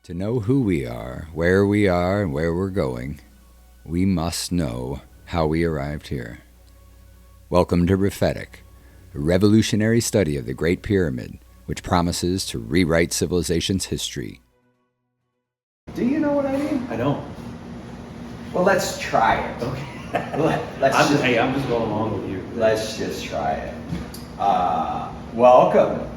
To know who we are, and where we're going, we must know how we arrived here. Welcome to Prophetic, a revolutionary study of the Great Pyramid, which promises to rewrite civilization's history. Do you know what I mean? I don't. Well, let's try it. Okay. I'm just going along with you. Let's just try it. Welcome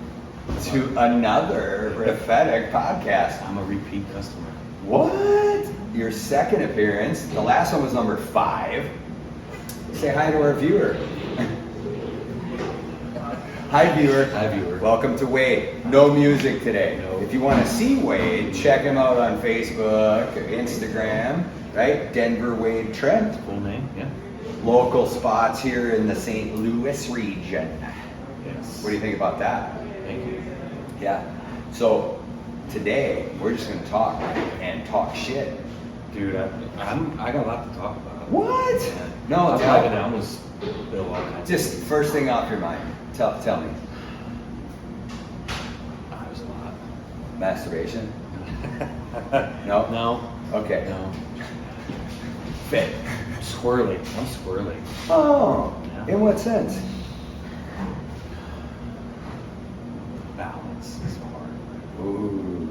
to another Prophetic podcast. I'm a repeat customer. What? Your second appearance. The last one was number 5. Say hi to our viewer. Hi, viewer. Hi, viewer. Welcome to Wade. No music today. No. If you want to see Wade, check him out on Facebook, Instagram, right? Denver Wade Trent. Full name, yeah. Local spots here in the St. Louis region. Yes. What do you think about that? Thank you. Yeah. So today we're just gonna talk and talk shit. Dude, I got a lot to talk about. What? Yeah. No, I'm tell probably gonna almost spill all kinds just of first thing off your mind. Tell me. There's a lot. Masturbation? No? No. Okay. No. Fit. Squirrely. I'm squirrely. Oh. Yeah. In what sense? Balance is hard. Ooh.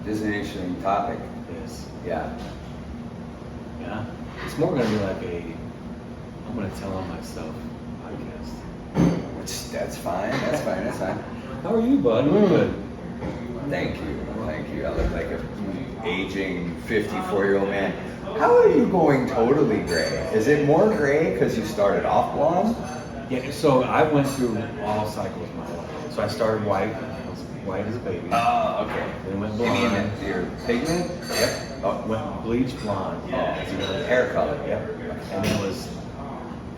This is an interesting topic. Yes. Yeah. Yeah. It's more gonna be like I'm gonna tell on myself podcast. Which that's fine. That's fine. That's fine. How are you, bud? We're good. Thank you. Thank you. I look like a aging 54-year-old man. How are you going totally gray? Is it more gray because you started off blonde? Yeah, so I went through all cycles of my life. So I started white. I was white as a baby. Oh, okay. Then went You mean blonde. your pigment? Yep. Oh, Went bleached blonde. oh, hair color. Yep. And then it was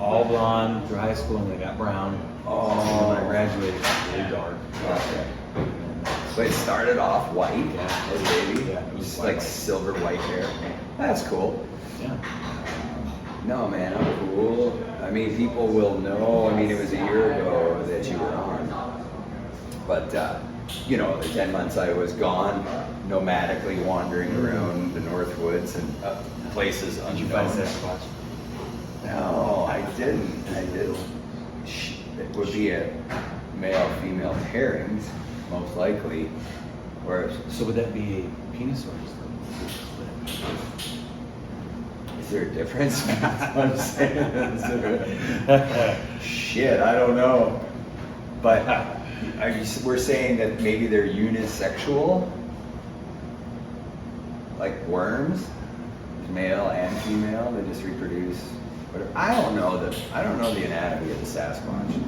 all blonde through high school, and then I got brown. Oh. And when I graduated, it was really dark. Okay. So it started off white Yeah. as a baby? Yeah, it was Just white. like silver white hair. That's cool. Yeah. No, man, I'm cool. I mean, people will know. I mean, it was a year ago that you were on. But, the 10 months I was gone, nomadically wandering around the North Woods and places Did you find unknown. Sasquatch? No, I didn't. It would be a male-female pairings, most likely. Or So would that be a penis or just a is there a difference? That's what I'm saying. Shit, I don't know. But we're saying that maybe they're unisexual, like worms, male and female. They just reproduce. Whatever. I don't know the anatomy of the Sasquatch.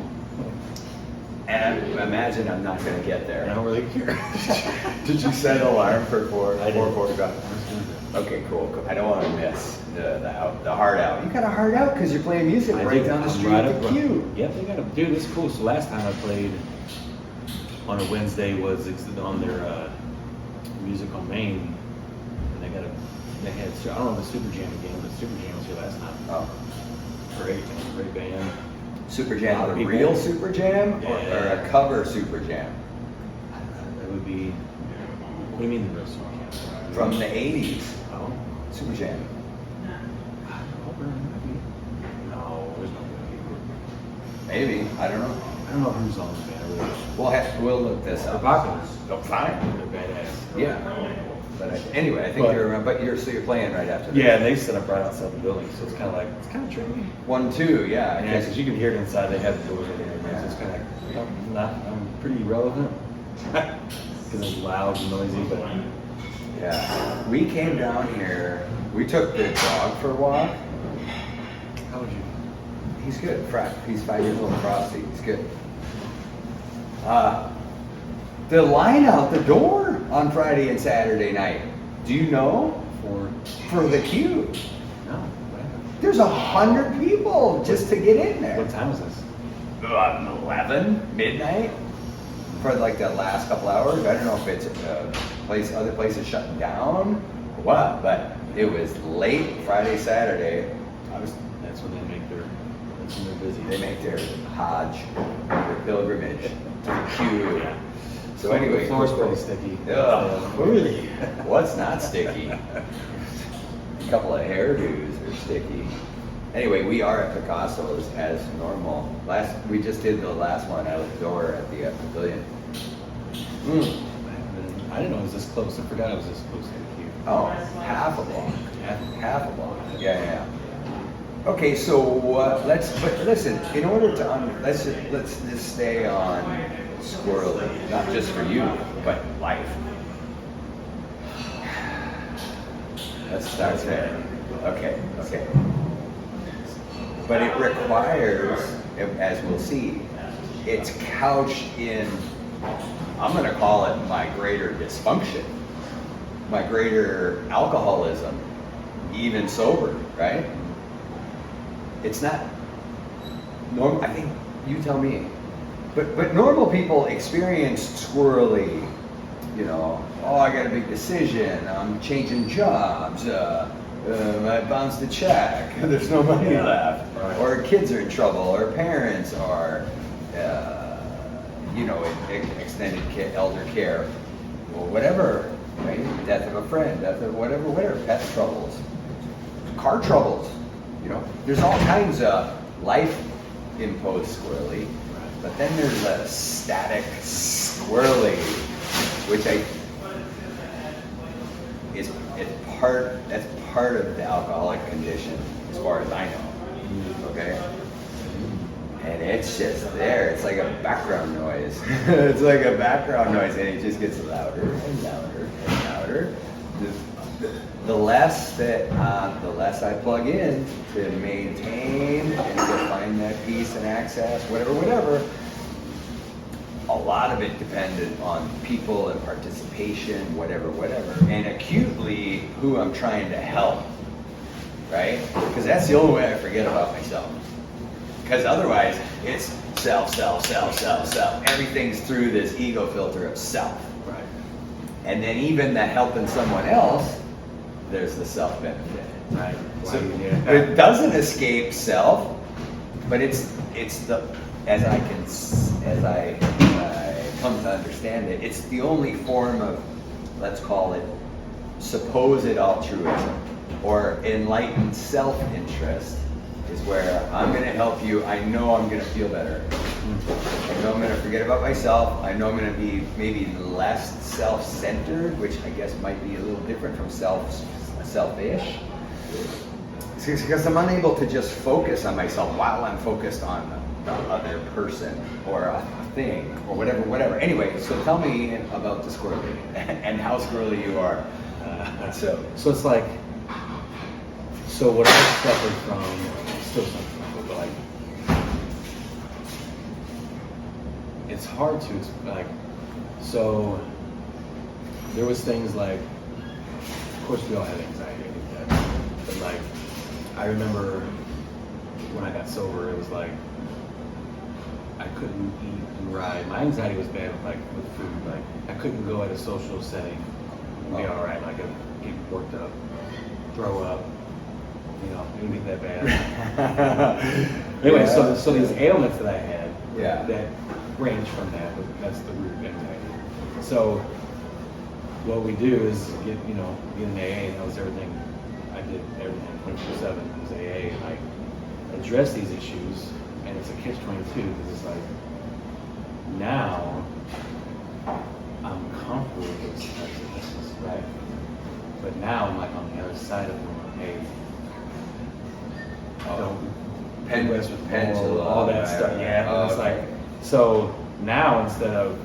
And I imagine I'm not going to get I there. don't really care. Did you set an alarm for I did. 4:45? Okay, cool. I don't want to miss the hard out. You got a hard out because you're playing music right down the street at the Q. Yep, they got a dude. It's cool. So last time I played on a Wednesday was on their music on Main, and they had I don't know the Super Jam again, but Super Jam was here last time. Oh, Great band. Super A lot Jam, of a people. real Super Jam or Yeah. a cover Super Jam That would be. What do you mean the real Super Jam? from the '80s? Oh. Super Jam. No, there's no way. Maybe, I don't know. I don't know who's on the band. I really We'll look this They're up. popular. Oh, fine. They're badass. Yeah. But anyway, I think But- you're around. But you're playing right after. Yeah, and they set up right outside the building, so it's kind of tricky. 1, 2, yeah. Yeah, because you can hear it inside. They have the doors in there, so it's kind of I'm pretty relevant because it's loud and noisy. But Yeah. We came down here. We took the dog for a walk. how would you? He's good. He's 5 years old. Frosty. He's good. The line out the door on Friday and Saturday night. Do you know? For the Q. No. What? There's 100 people just to get in there. What time is this? 11 midnight for like the last couple hours. I don't know if it's other places shutting down or what, but it was late Friday, Saturday. That's when they make their. That's when they're busy. They make their Hajj, their pilgrimage to the Q. Yeah. So anyway, the floor's cool. pretty sticky. Ugh, really? What's not sticky? A couple of hairdos are sticky. Anyway, we are at Picasso's as normal. We just did the last one out of the door at the pavilion. I didn't know it was this close. I forgot it was this close to you. Oh, half a block. Half a block. Yeah. Okay, so but listen. In order to let's just stay on Squirrely, not just for you, but life. Let's start there. Okay. But it requires, as we'll see, it's couched in, I'm going to call it my greater dysfunction, my greater alcoholism, even sober, right? It's not normal. I think you tell me. But normal people experience Squirrely, I got a big decision, I'm changing jobs, I bounced a check, there's no money left, Right. or kids are in trouble, or parents are, in extended elder care, or whatever, right? Death of a friend, death of whatever, pet troubles, car troubles, there's all kinds of life-imposed Squirrely, but then there's a static Squirrely, which that's part of the alcoholic condition, as far as I know. Okay? And it's just there. It's like a background noise. It's like a background noise, and it just gets louder and louder and louder. The less I plug in to maintain and to find that peace and access, whatever. A lot of it depended on people and participation, whatever, and acutely who I'm trying to help, right? Because that's the only way I forget about myself. Because otherwise, it's self. Everything's through this ego filter of self. Right. And then even the helping someone else, there's the self-benefit. Right. So it doesn't escape self, but it's the, as I come to understand it, it's the only form of, let's call it, supposed altruism or enlightened self-interest, is where I'm going to help you. I know I'm going to feel better. I know I'm going to forget about myself. I know I'm going to be maybe less self-centered, which I guess might be a little different from selfish. Because I'm unable to just focus on myself while I'm focused on the other person or a thing or whatever. Anyway, so tell me about the Squirrely and how squirrely you are. So it's like, so what I suffered from, still suffer from, but like, it's hard to, like, so there was things like, of course we all had anxiety, I think that, but like, I remember when I got sober, it was like, I couldn't eat and ride. My anxiety was bad with food. Like, I couldn't go at a social setting and be all right. Like, I'd get worked up, throw up. It wouldn't be that bad. Anyway, Yeah. so these ailments that I had, Yeah. that range from that, but that's the root of anxiety. So what we do is get in AA, and that was everything. I did everything 24/7. It was AA, and I address these issues, and it's a catch-22 because it's like, now I'm comfortable with those types of things, right? But now I'm like on the other side of them, hey, Pendulum, all that stuff. Yeah, Oh, and it's okay. like, so now instead of,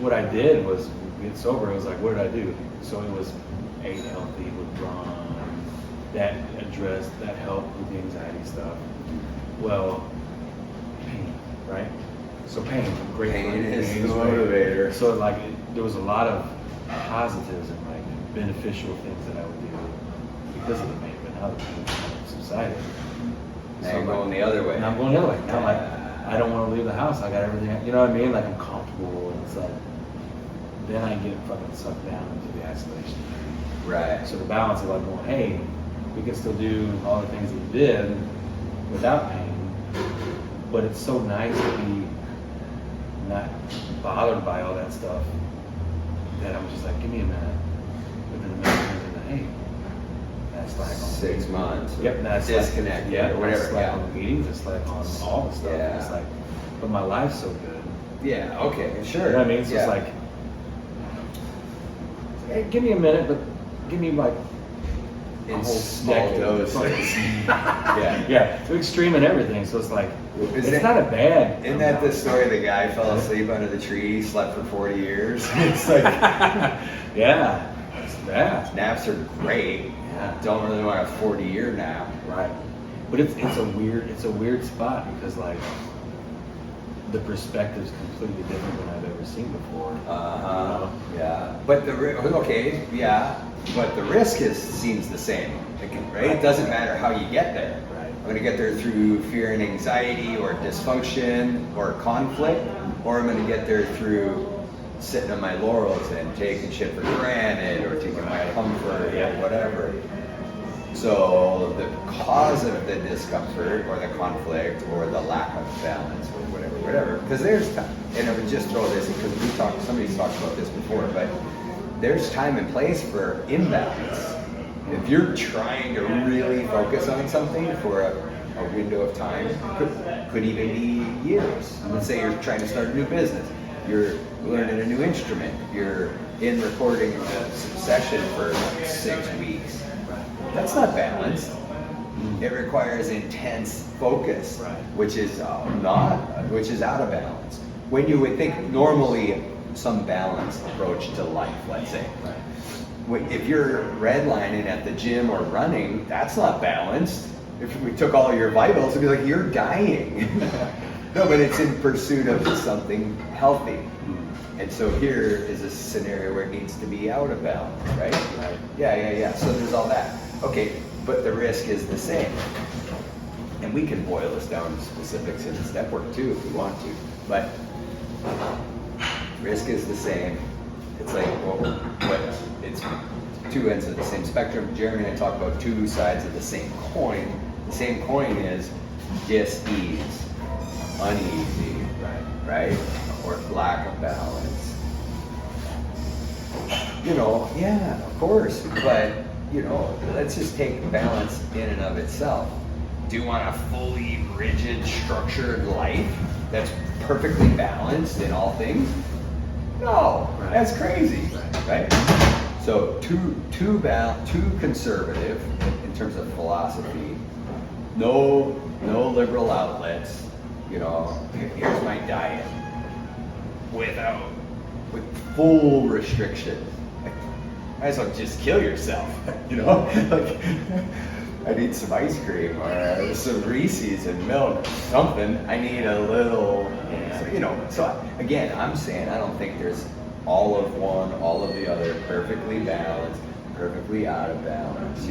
what I did was get sober, it was like, what did I do? So it was ate healthy, withdrawn, that helped with the anxiety stuff. Well, pain, right? So pain, great. Pain is the great. motivator. So like, there was a lot of positives and like beneficial things that I would do because of the pain, but now the pain subsided. Now you're going the other way. And I'm going the other way. Now I'm like, I don't want to leave the house. I got everything. You know what I mean? Like, I'm comfortable, and it's like, then I get fucking sucked down into the isolation. Right. So the balance of like going, hey, we can still do all the things we did without pain, but it's so nice to be not bothered by all that stuff that I'm just like, give me a minute. Within a minute, hey, that's like on 6 months. Yep, that's disconnect. Like, yeah, or whatever. It's like on the meetings. It's like on all the stuff. Yeah. It's like, but my life's so good. Yeah. Okay. Sure. You know what I mean? So it's like, hey, give me a minute, but give me like a in whole small decade. doses. Yeah. Yeah, to extreme and everything. So it's like, Is it's it- not a bad. Isn't that the story? The guy fell asleep under the tree, slept for 40 years. It's like Yeah, it's bad. naps are great. Yeah. Don't really want a 40-year nap. Right. But it's a weird spot because like the perspective's completely different than I've ever seen before. Yeah. But but the risk seems the same. Right? It doesn't matter how you get there. Right. I'm going to get there through fear and anxiety, or dysfunction, or conflict, or I'm going to get there through sitting on my laurels and taking shit for granted, or taking my comfort, or whatever. So the cause of the discomfort, or the conflict, or the lack of balance, or whatever. Because there's time, and I would just throw this because somebody's talked about this before, but there's time and place for imbalance. If you're trying to really focus on something for a window of time, could even be years. Let's say you're trying to start a new business. You're learning a new instrument. You're in recording a session for 6 weeks. That's not balanced. It requires intense focus, which is out of balance. When you would think normally some balanced approach to life, let's say. If you're redlining at the gym or running, that's not balanced. If we took all your vitals, it'd be like you're dying. No, but it's in pursuit of something healthy. And so here is a scenario where it needs to be out of balance, right? Yeah. So there's all that. Okay, but the risk is the same. And we can boil this down to specifics in the step work too if we want to. But risk is the same. It's like, it's two ends of the same spectrum. Jeremy and I talk about two sides of the same coin. The same coin is dis-ease, uneasy, right? Or lack of balance. Yeah, of course. But, let's just take balance in and of itself. Do you want a fully rigid, structured life that's perfectly balanced in all things? No, that's crazy, right? So too conservative in terms of philosophy. No liberal outlets. Here's my diet with full restriction. Might as well just kill yourself. Like I need some ice cream or some Reese's and milk, something. I need a little, So again, I'm saying I don't think there's all of one, all of the other, perfectly balanced, perfectly out of balance.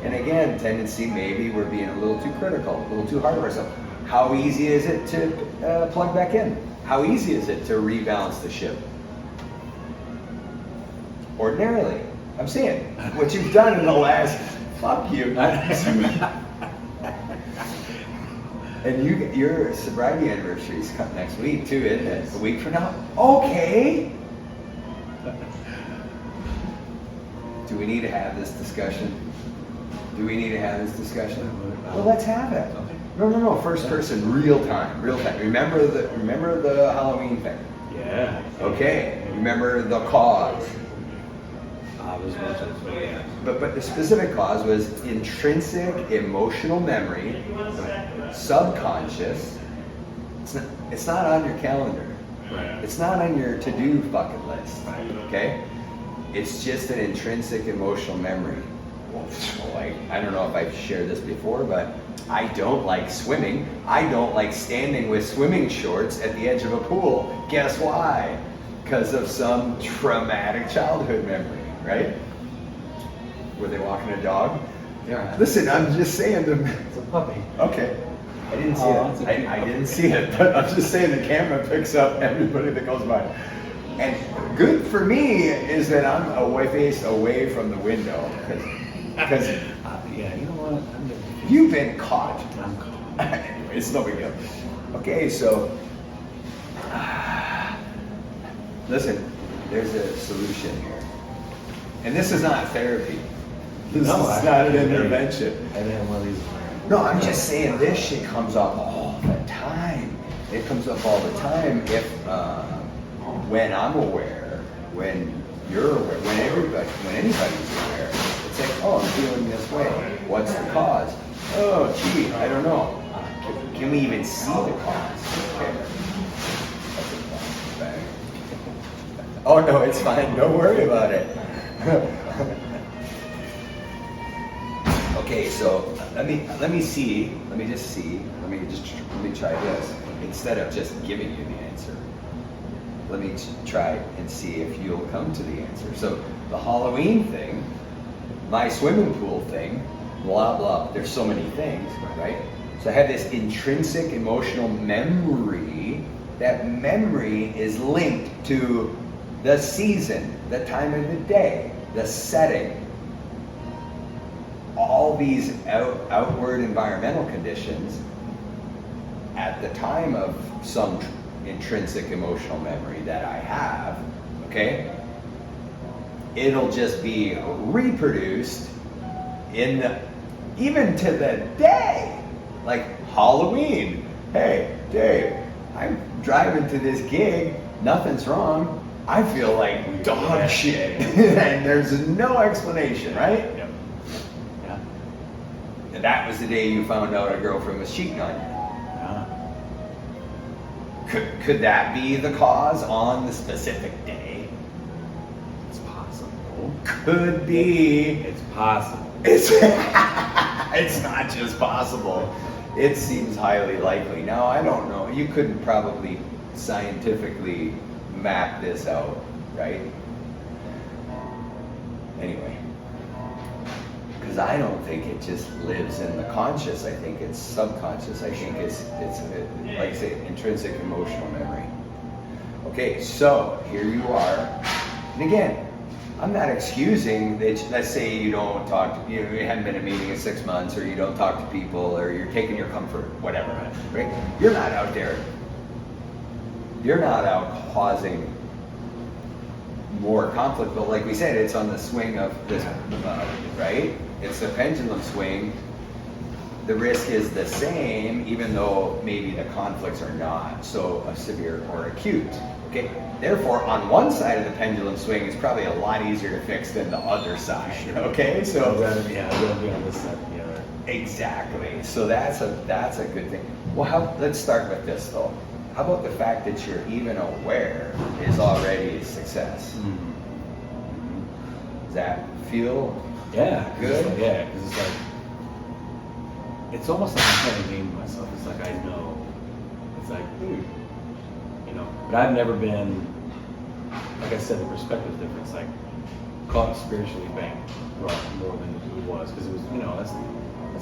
And again, tendency maybe we're being a little too critical, a little too hard on ourselves. How easy is it to plug back in? How easy is it to rebalance the ship? Ordinarily, I'm saying what you've done in the last. Fuck you. And your sobriety anniversary is coming next week too, isn't it? A week from now? Okay. Do we need to have this discussion? Well, let's have it. No. First person, real time. Remember the Halloween thing. Yeah. Okay. Remember the cause. But the specific cause was intrinsic emotional memory, subconscious. It's not on your calendar. Right. It's not on your to-do bucket list. Okay? It's just an intrinsic emotional memory. Like, I don't know if I've shared this before, but I don't like swimming. I don't like standing with swimming shorts at the edge of a pool. Guess why? Because of some traumatic childhood memory. Right? Were they walking a dog? Yeah. Listen, I'm just saying them. It's a puppy. Okay. I didn't see it. I didn't see it, but I'm just saying the camera picks up everybody that goes by. And good for me is that I'm faced away from the window because Yeah, you know what? you've been caught. I'm caught. Anyway, it's no big deal. Okay, so Listen, there's a solution here. And this is not therapy. This is not an intervention. I didn't have one of these. No, I'm just saying this shit comes up all the time. It comes up all the time if, when I'm aware, when you're aware, when anybody's aware, it's like, oh, I'm feeling this way. What's the cause? Oh, gee, I don't know. Can we even see the cause? Okay. Oh no, it's fine. Don't worry about it. Okay, so let me see. Let me try this. Instead of just giving you the answer, let me try and see if you'll come to the answer. So the Halloween thing, my swimming pool thing, blah blah. There's so many things, right? So I have this intrinsic emotional memory. That memory is linked to the season, the time of the day, the setting. All these outward environmental conditions at the time of some intrinsic emotional memory that I have, okay, it'll just be reproduced even to the day, like Halloween. Hey, Dave, I'm driving to this gig, nothing's wrong. I feel like dog shit, and there's no explanation, right? Yep. Yeah. And that was the day you found out a girlfriend was cheating on you. Yeah. Could that be the cause on the specific day? It's possible. Could be. It's possible. It's not just possible. It seems highly likely. Now, I don't know. You couldn't probably scientifically map this out, right? Anyway, because I don't think it just lives in the conscious. I think it's subconscious. I think it's like I say, intrinsic emotional memory. Okay, so here you are, and again, I'm not excusing that. Let's say you don't talk to, you haven't been in a meeting in 6 months, or you don't talk to people, or you're taking your comfort, whatever, right? You're not out there. You're not out causing more conflict, but like we said, it's on the swing of this, right? It's the pendulum swing. The risk is the same, even though maybe the conflicts are not so severe or acute. Okay. Therefore, on one side of the pendulum swing, it's probably a lot easier to fix than the other side. Okay. So I'd rather be on this side than the other. exactly. So that's a good thing. Well, let's start with this though. How about the fact that you're even aware is already a success? Mm-hmm. Does that feel good? Good? Yeah, because it's like, it's almost like I'm playing a game with myself. It's like I know. It's like, dude, you know. But I've never been, like I said, the perspective's different. It's like caught spiritually bankrupt more than it was, because it was, you know, that's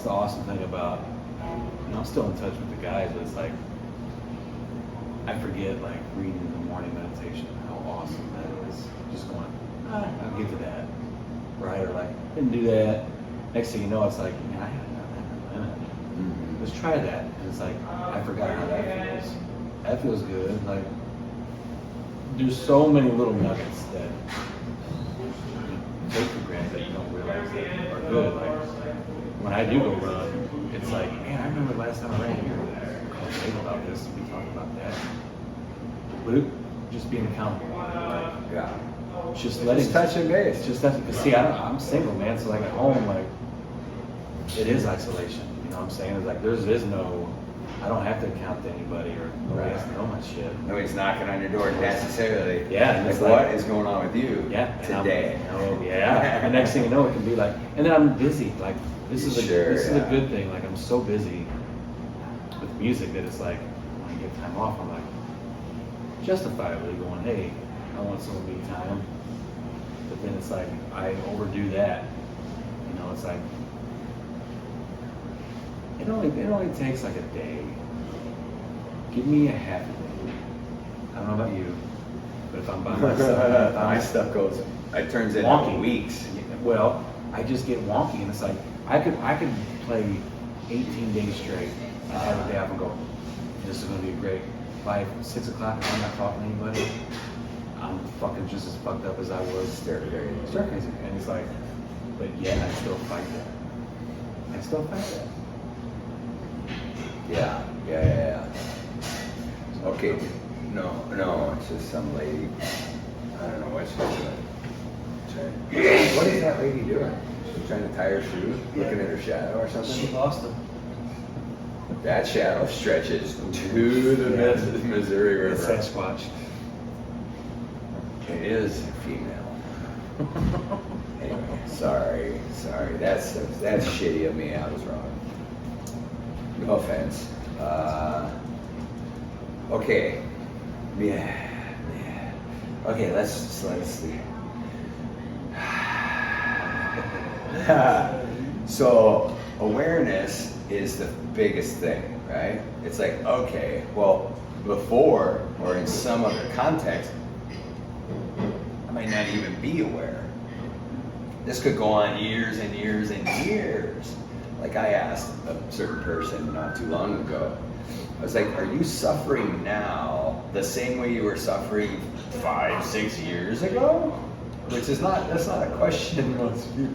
the awesome thing about, you know, I'm still in touch with the guys, but it's like, I forget, like, reading the morning meditation, how awesome that is. Just going, I'll get to that, right? Or like, didn't do that. Next thing you know, it's like, man, I haven't done that in a minute. Mm-hmm. Let's try that. And it's like, I forgot how that feels. That feels good. Like, there's so many little nuggets that you take for granted that you don't realize that are good. Like, when I do go run, it's like, man, I remember last time I ran here, we talked about this, we talked about that. Luke, just being accountable. Like, Yeah. just letting. Just touching base. Just touching. Cause see, I'm single, man. So like at home, like it is isolation. You know what I'm saying? It's like there is no. I don't have to account to anybody or nobody has to know my shit. Nobody's knocking on your door necessarily. Yeah, and Like, it's what like- is going on with you today? Yeah. The next thing you know, it can be like, and then I'm busy. Like this is Sure, this is a yeah. good thing. Like I'm so busy with music that it's like when I get time off, I'm like justifiably going, hey, I want some me time. But then it's like I overdo that. You know, it's like it only takes like a day. Give me a half a day. I don't know about you, but if I'm by myself, My stuff goes. It turns into wonky. weeks. Well, I just get wonky, and it's like I could play 18 days straight and have a day off and go, this is going to be great. By 6 o'clock, if I'm not talking to anybody, I'm fucking just as fucked up as I was. Stargazing. And it's like, but yet I still fight that. I still fight that. Yeah. Okay. No, it's just some lady. I don't know what she's doing. What is that lady doing? She's trying to tie her shoe, looking at her shadow or something? She lost him. That shadow stretches to the Missouri River. It's Sasquatch. It is female. Anyway, sorry. That's shitty of me. I was wrong. No offense. Okay. Yeah. Okay, let's see. So awareness is the biggest thing, right? It's like, okay, well, before or in some other context, I might not even be aware. This could go on years and years and years. Like I asked a certain person not too long ago, I was like, are you suffering now the same way you were suffering 5-6 years ago? Which is that's not a question,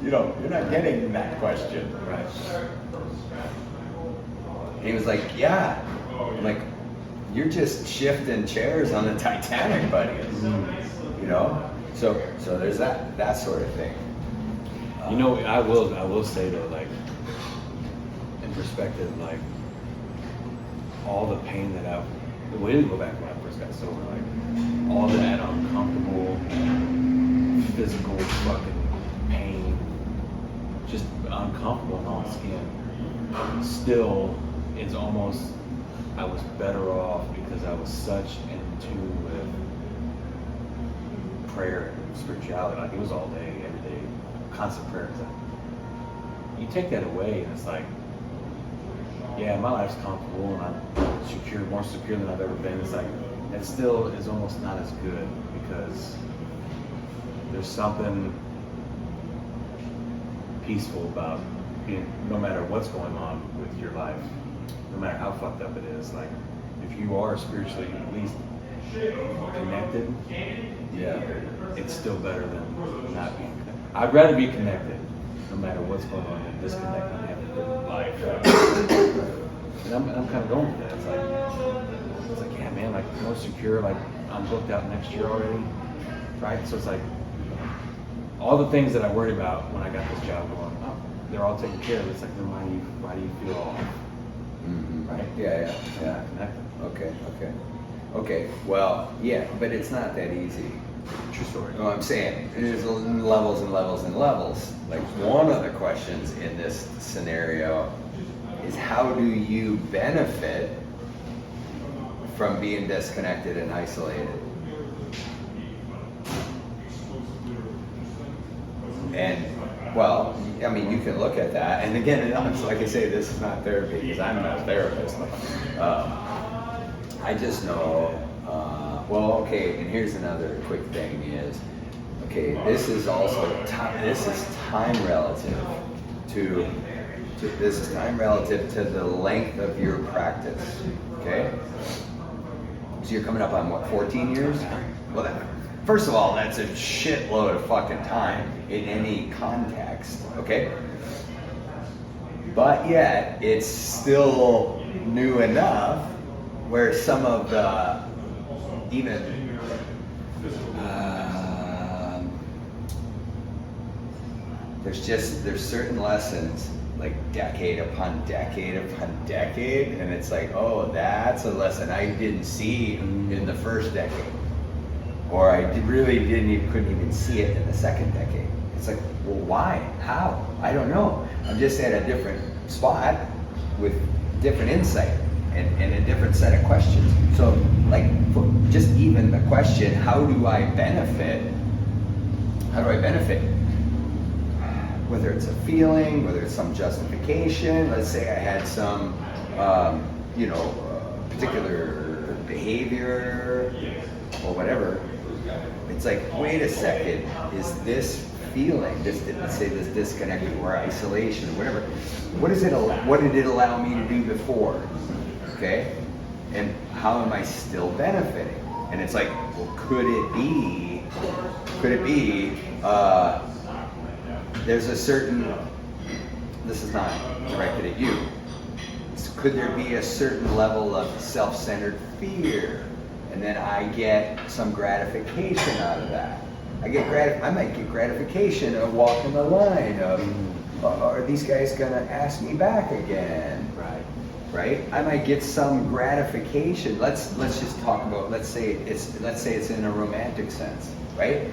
you're not getting that question. Right. And he was like, yeah. I'm like, you're just shifting chairs on the Titanic, buddy. You know? So there's that sort of thing. You know, I will say though, like, in perspective, like, all the pain that the way to go back when I first got sober, like, all that uncomfortable, physical fucking pain, just uncomfortable in all skin, still is almost, I was better off because I was such in tune with prayer and spirituality. Like, it was all day, every day, constant prayer. You take that away and it's like, yeah, my life's comfortable and I'm secure, more secure than I've ever been. It's like, it still is almost not as good because there's something peaceful about being, no matter what's going on with your life, no matter how fucked up it is, like, if you are spiritually at least connected, yeah, it's still better than not being connected. I'd rather be connected no matter what's going on than disconnected and have a good life. And I'm kind of going with that. It's like, yeah, man, like, more secure, like, I'm booked out next year already, right? So it's like, all the things that I worried about when I got this job going, oh, they're all taken care of. It's like, then why do you feel off? Mm-hmm. Right? Yeah. Connected. Okay. Well, yeah, but it's not that easy. True story. No, I'm saying there's levels and levels and levels. Like, one of the questions in this scenario is, how do you benefit from being disconnected and isolated? And, well, I mean, you can look at that. And again, like I say, this is not therapy because I'm not a therapist. I just know, okay, and here's another quick thing is, okay, this is also time relative to the length of your practice, okay? So you're coming up on what, 14 years? Well, first of all, that's a shitload of fucking time in any context, okay? But yet, it's still new enough where some of the, even, there's certain lessons, like decade upon decade upon decade, and it's like, oh, that's a lesson I didn't see in the first decade, or I couldn't even see it in the second decade. It's like, well, why? How? I don't know. I'm just at a different spot with different insight and a different set of questions. So, like, just even the question, how do I benefit? Whether it's a feeling, whether it's some justification. Let's say I had some, particular behavior or whatever. It's like, wait a second, is this feeling, let's say this disconnect or isolation or whatever, what did it allow me to do before? Okay? And how am I still benefiting? And it's like, well, could it be, there's a certain, this is not directed at you, could there be a certain level of self-centered fear? And then I get some gratification out of that. I might get gratification of walking the line of, are these guys gonna ask me back again? Right? I might get some gratification. Let's just talk about, let's say it's in a romantic sense, right?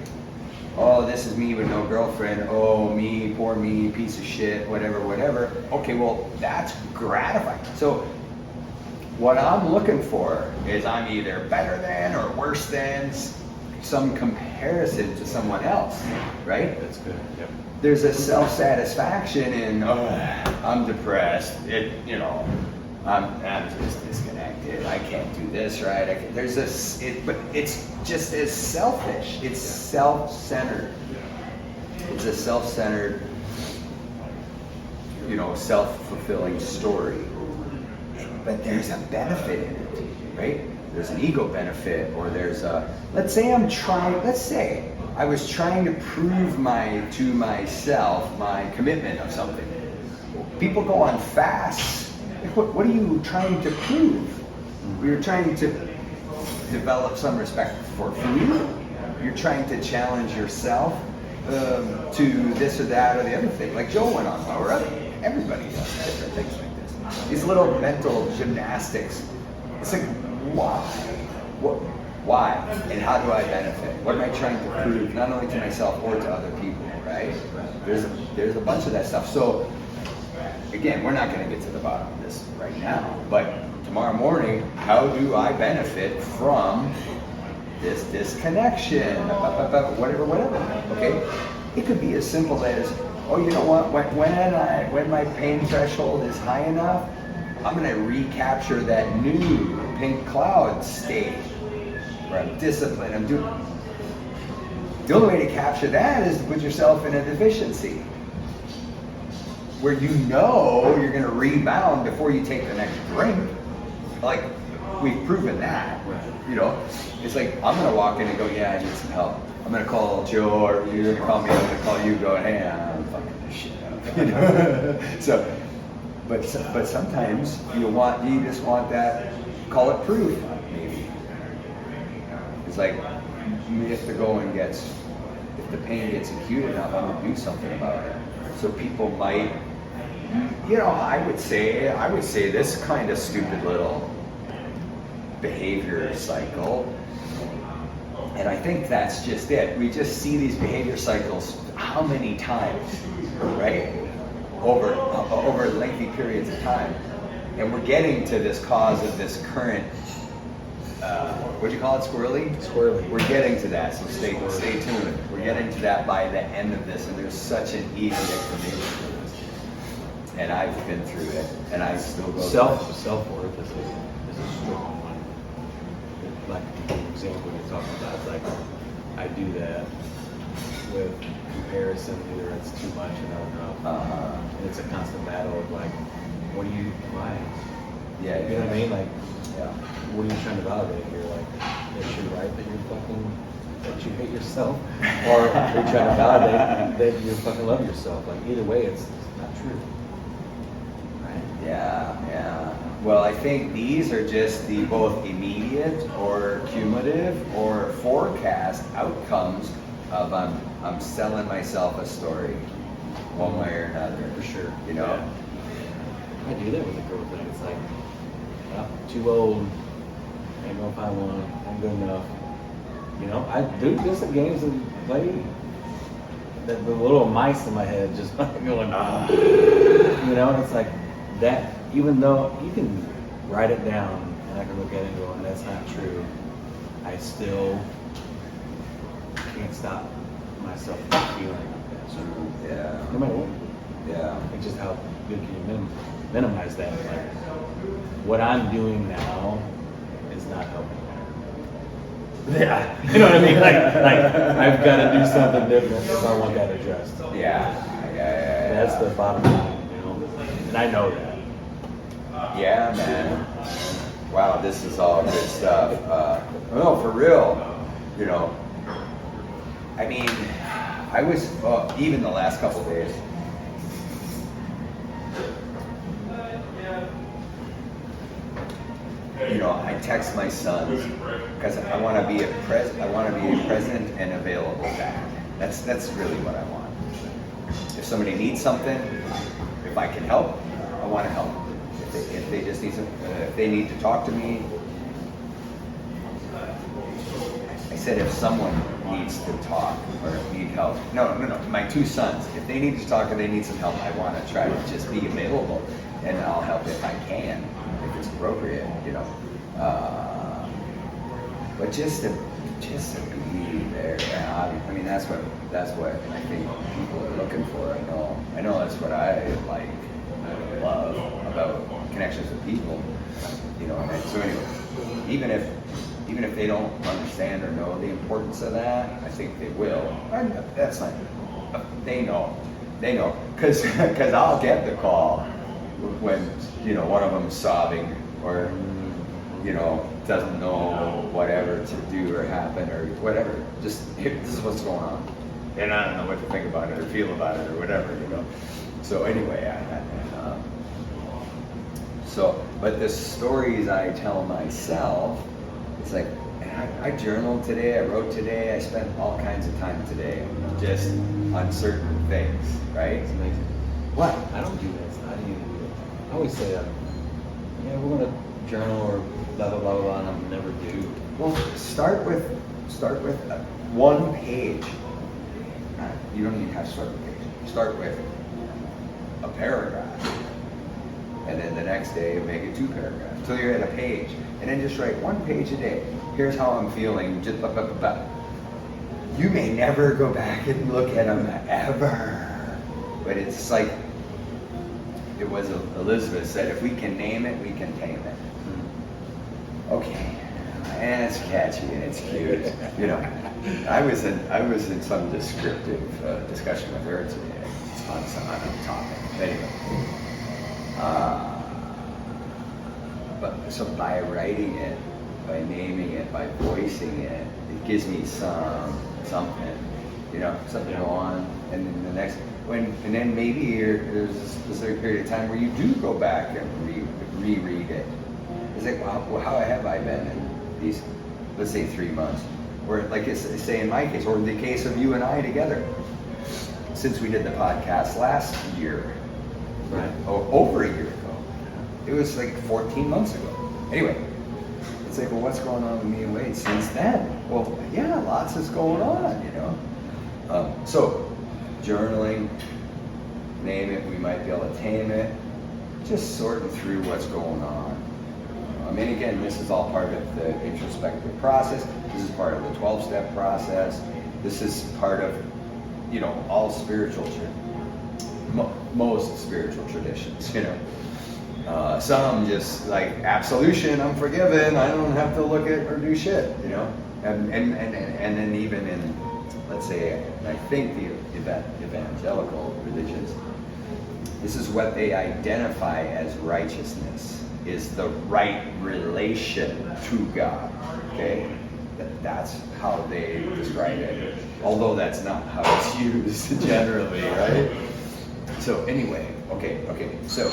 Oh, this is me with no girlfriend. Oh, me, poor me, piece of shit, whatever. Okay, well, that's gratifying. So what I'm looking for is I'm either better than or worse than some comparison to someone else, right? That's good. Yep. There's a self-satisfaction in, I'm depressed. I'm just disconnected. I can't do this right. But it's just as selfish. It's self-centered. It's a self-centered, self-fulfilling story. But there's a benefit in it, right? There's an ego benefit, or let's say I was trying to prove to myself my commitment of something. People go on fasts. What are you trying to prove? You're trying to develop some respect for food. You're trying to challenge yourself to this or that or the other thing. Like Joe went on, or everybody does different things like this. These little mental gymnastics. It's like, why? Why? And how do I benefit? What am I trying to prove, not only to myself or to other people, right? There's a bunch of that stuff. So, again, we're not going to get to the bottom of this right now, but tomorrow morning, how do I benefit from this disconnection? Whatever, okay? It could be as simple as, oh, you know what, when my pain threshold is high enough, I'm going to recapture that new pink cloud state where I'm disciplined. The only way to capture that is to put yourself in a deficiency, where you're going to rebound before you take the next drink. Like, we've proven that. It's like, I'm going to walk in and go, yeah, I need some help. I'm going to call Joe, or you're going to call me, I'm going to call you, go, hey, I'm fucking this shit up. But sometimes you just want that, call it proof, maybe. It's like, if the pain gets acute enough, I'm going to do something about it. So people might, I would say this kind of stupid little behavior cycle, and I think that's just it. We just see these behavior cycles how many times, right? Over lengthy periods of time. And we're getting to this cause of this current, what'd you call it, Squirrely? Squirrely. We're getting to that, so stay tuned. We're getting to that by the end of this, and there's such an easy explanation for this. And I've been through it, and I still go Self-worth is a strong one. Like the example you're talking about, it's like, I do that with comparison, either it's too much or not enough. And it's a constant battle of like, why? Yeah. You know what I mean? Like, yeah. What are you trying to validate here? Like, that you're right, that you hate yourself? Or you're trying to validate that you fucking love yourself? Like, either way, it's not true. Right? Yeah. Well, I think these are just the both immediate or cumulative or forecast outcomes of I'm selling myself a story, one way or another. For sure. Yeah. I do that with a girl thing. It's like, too old, ain't gonna find one, ain't good enough. I do just the games and play. The little mice in my head just going, it's like that. Even though you can write it down and I can look at it and go, that's not true, I still can't stop myself from feeling like that. So, Yeah. no matter what. Yeah. It's just how good can you minimize that? Like, what I'm doing now is not helping. Yeah, you know what I mean? Like I've got to do something different if I want that addressed. Yeah. That's the bottom line, And I know that. Yeah, man. wow, this is all good stuff. No, for real. You know, I mean, I was, even the last couple days, you know, I text my sons because I want to be a present and available dad. That's really what I want. If somebody needs something, if I can help, I want to help. If they just need some, if they need to talk to me, I said if someone needs to talk or need help. No, my two sons, if they need to talk or they need some help, I want to try to just be available, and I'll help if I can, if it's appropriate, you know. But just to be there. I mean, that's what I think people are looking for. I know that's what I like, love about connections with people, you know. And so anyway, even if they don't understand or know the importance of that, I think they will. That's not. They know, because I'll get the call when, you know, one of them's sobbing or, you know, doesn't know whatever to do or happen or whatever. Just, hey, this is what's going on, and I don't know what to think about it or feel about it or whatever, you know. So anyway, but the stories I tell myself, it's like, I journaled today, I wrote today, I spent all kinds of time today just on certain things, right? It's amazing. What? I don't do that. I don't even do it. I always say, yeah, we're going to journal or blah, blah, blah, blah, and I never do. Well, start with one page. You don't even have to start with a page. Start with a paragraph. And then the next day, make it 2 paragraphs until you're at a page. And then just write 1 page a day. Here's how I'm feeling. Just blah, blah, blah, blah. You may never go back and look at them ever. But it's like, it was Elizabeth said, if we can name it, we can tame it. Okay. And it's catchy and it's cute. You know, I was in some descriptive discussion with her today on a topic. Anyway. But so by writing it, by naming it, by voicing it, it gives me something, you know, something to go on, and then the next and then maybe there's a specific period of time where you do go back and reread it. It's like, well, how have I been in these, let's say 3 months, or like say in my case, or in the case of you and I together, since we did the podcast last year. Right. Over a year ago. It was like 14 months ago. Anyway, it's like, well, what's going on with me and Wade since then? Well, yeah, lots is going on, you know. So, journaling, name it, we might be able to tame it, just sorting through what's going on. I mean, again, this is all part of the introspective process. This is part of the 12-step process. This is part of, you know, all spiritual most spiritual traditions, you know. Some just like absolution, I'm forgiven, I don't have to look at or do shit, you know. And then even in, let's say, I think the evangelical religions, this is what they identify as righteousness, is the right relation to God. Okay, that's how they describe it. Although that's not how it's used generally, right? So anyway, okay. So,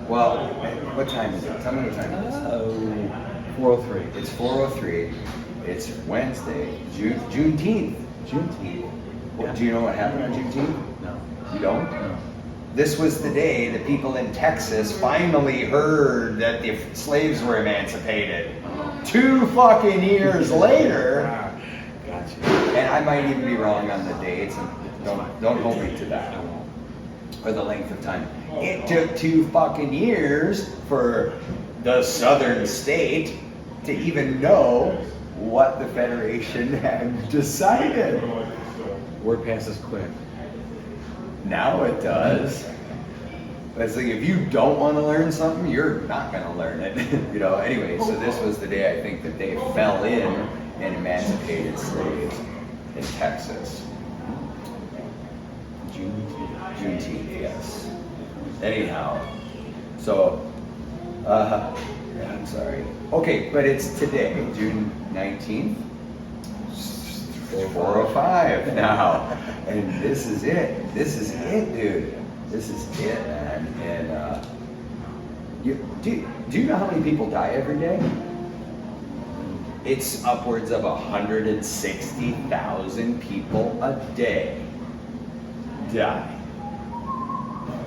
well, what time is it? Tell me what time it is. 4:03. It's 4:03. It's Wednesday, Juneteenth. Yeah. Do you know what happened on Juneteenth? No. You don't? No. This was the day that people in Texas finally heard that the slaves were emancipated. 2 fucking years later. Gotcha. And I might even be wrong on the dates, and don't hold me to that, or the length of time. It took 2 fucking years for the southern state to even know what the Federation had decided. Word passes quick. Now it does. But it's like, if you don't want to learn something, you're not going to learn it. You know. Anyway, so this was the day I think that they fell in and emancipated slaves in Texas. Juneteenth, yes. Anyhow, so, I'm sorry. Okay, but it's today, June 19th. 4:05 now, and this is it. This is it, dude. This is it, man. And do you know how many people die every day? It's upwards of 160,000 people a day die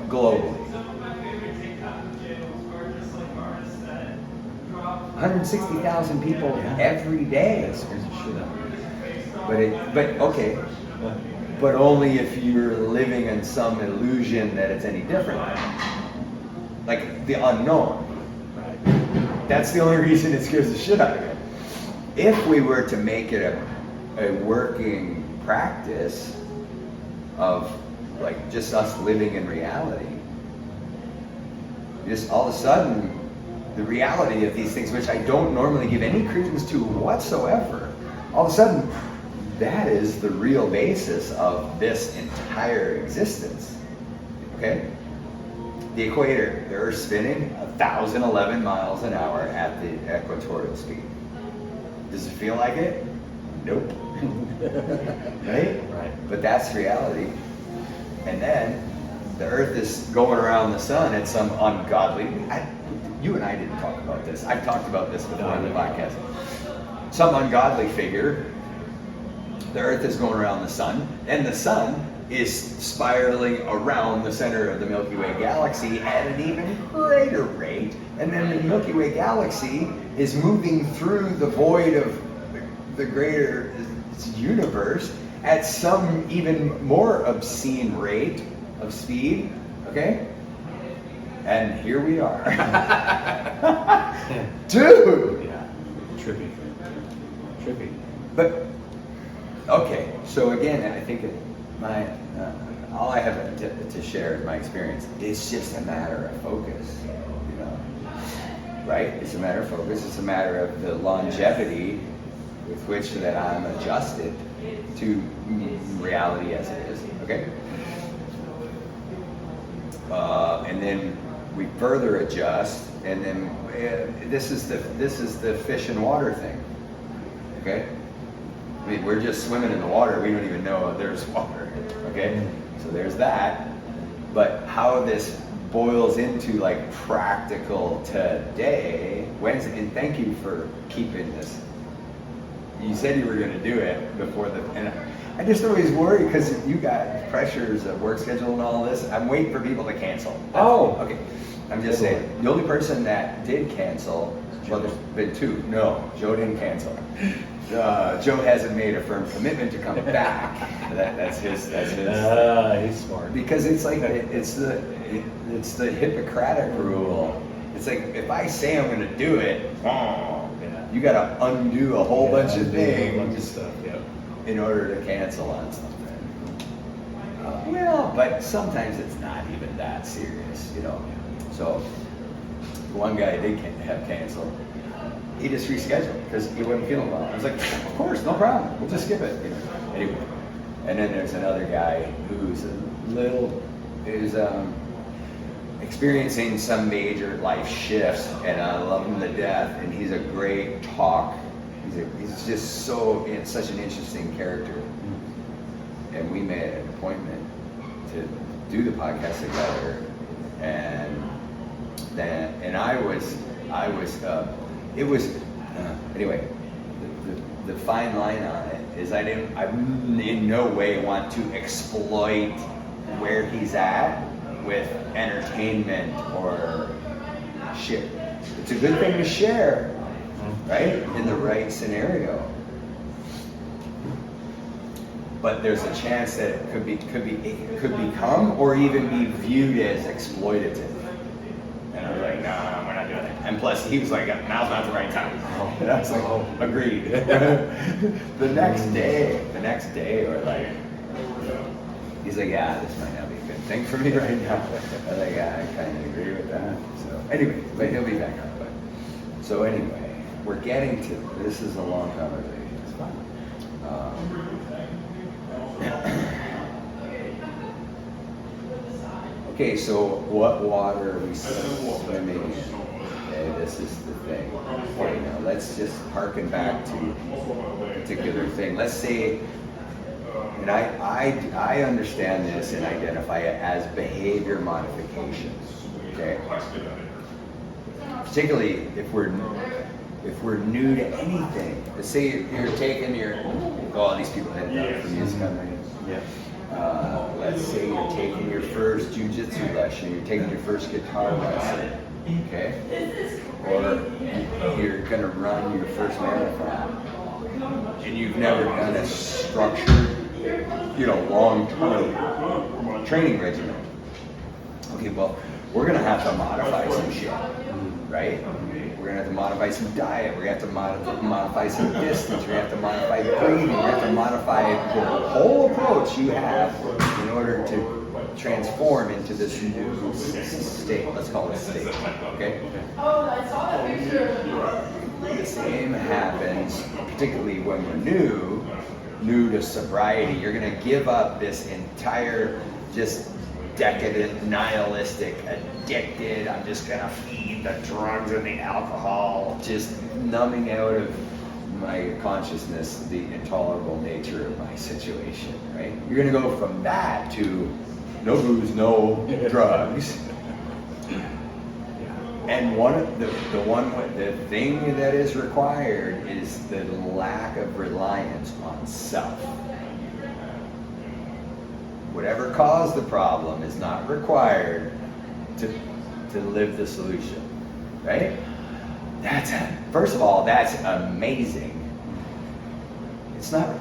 globally. 160,000 people every day. But only if you're living in some illusion that it's any different. Like the unknown. That's the only reason it scares the shit out of you. If we were to make it a working practice of like just us living in reality, just all of a sudden the reality of these things, which I don't normally give any credence to whatsoever, all of a sudden that is the real basis of this entire existence. Okay? The equator, the Earth's spinning 1,011 miles an hour at the equatorial speed. Does it feel like it? Nope. Right? Right. But that's reality. And then the Earth is going around the sun at some ungodly. You and I didn't talk about this. I've talked about this before on the podcast. Some ungodly figure. The Earth is going around the sun, and the sun is spiraling around the center of the Milky Way galaxy at an even greater rate, and then the Milky Way galaxy is moving through the void of the greater universe at some even more obscene rate of speed, okay? And here we are. Dude! Yeah, trippy. But, okay, so again, I think all I have to share in my experience, it's just a matter of focus, you know, right? It's a matter of focus. It's a matter of the longevity with which that I'm adjusted to reality as it is, okay? And then we further adjust, and then this is the fish and water thing, okay? I mean, we're just swimming in the water. We don't even know there's water, okay? So there's that. But how this boils into like practical today, Wednesday, and thank you for keeping this. You said you were going to do it before and I just always worry because you got pressures of work schedule and all this. I'm waiting for people to cancel. Okay. I'm just saying, the only person that did cancel, well, there's been two. No, Joe didn't cancel. Joe hasn't made a firm commitment to come back. That's his. He's smart. Because it's like it's the Hippocratic rule. It's like if I say I'm going to do it, you got to undo a whole bunch of things in order to cancel on something. Well, but sometimes it's not even that serious, you know. So one guy did have canceled. He just rescheduled because he wasn't feeling well. I was like, of course, no problem. We'll just skip it. You know? Anyway, and then there's another guy who's experiencing some major life shifts, and I love him to death. And he's a great talk. He's just such an interesting character. And we made an appointment to do the podcast together, and anyway, the fine line on it is I in no way want to exploit where he's at with entertainment or shit. It's a good thing to share, right? In the right scenario. But there's a chance that it could become or even be viewed as exploitative. And I was like, no, we're not doing it. And plus, he was like, now's not the right time. And I was like, agreed. The next day, or like, he's like, yeah, this might not be a good thing for me right now. I was like, yeah, I kind of agree with that. So anyway, but he'll be back on. But so anyway, we're getting to, this is a long conversation. It's fun. Okay, so what water are we swimming in? Okay, this is the thing. Okay, now let's just harken back to a particular thing. Let's say, and I understand this and identify it as behavior modifications. Okay, particularly if we're new to anything. Let's say you're taking your, oh, these people didn't know from music on radio. Yeah. Let's say you're taking your first jujitsu lesson, you're taking your first guitar lesson, okay? Or you're gonna run your first marathon, and you've never done a structured, long-term training regimen. Okay, well, we're gonna have to modify some shit, right? We're gonna have to modify some diet. We're gonna have to modify some distance. We're gonna have to modify breathing. We're gonna have to modify the whole approach you have in order to transform into this new state. Let's call it a state, okay? Oh, I saw that picture. The same happens, particularly when we're new to sobriety. You're gonna give up this entire just decadent, nihilistic, addicted, I'm just gonna feed the drugs and the alcohol, just numbing out of my consciousness the intolerable nature of my situation, right? You're gonna go from that to no booze, no drugs. And the thing that is required is the lack of reliance on self. Whatever caused the problem is not required to live the solution, right? First of all, that's amazing. It's not,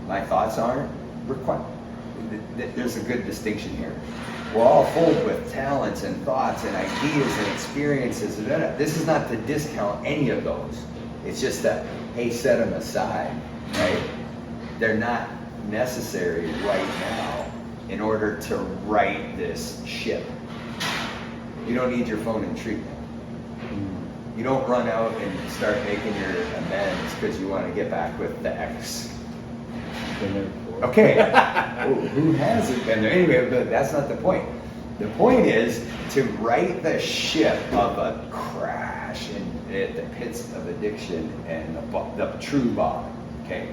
my thoughts aren't required. There's a good distinction here. We're all full with talents and thoughts and ideas and experiences. This is not to discount any of those. It's just that, hey, set them aside, right? They're not necessary right now in order to right this ship. You don't need your phone in treatment. You don't run out and start making your amends because you want to get back with the ex. Okay. Who hasn't been there? Anyway, but that's not the point. The point is to right the ship of a crash at the pits of addiction and the true bottom. Okay.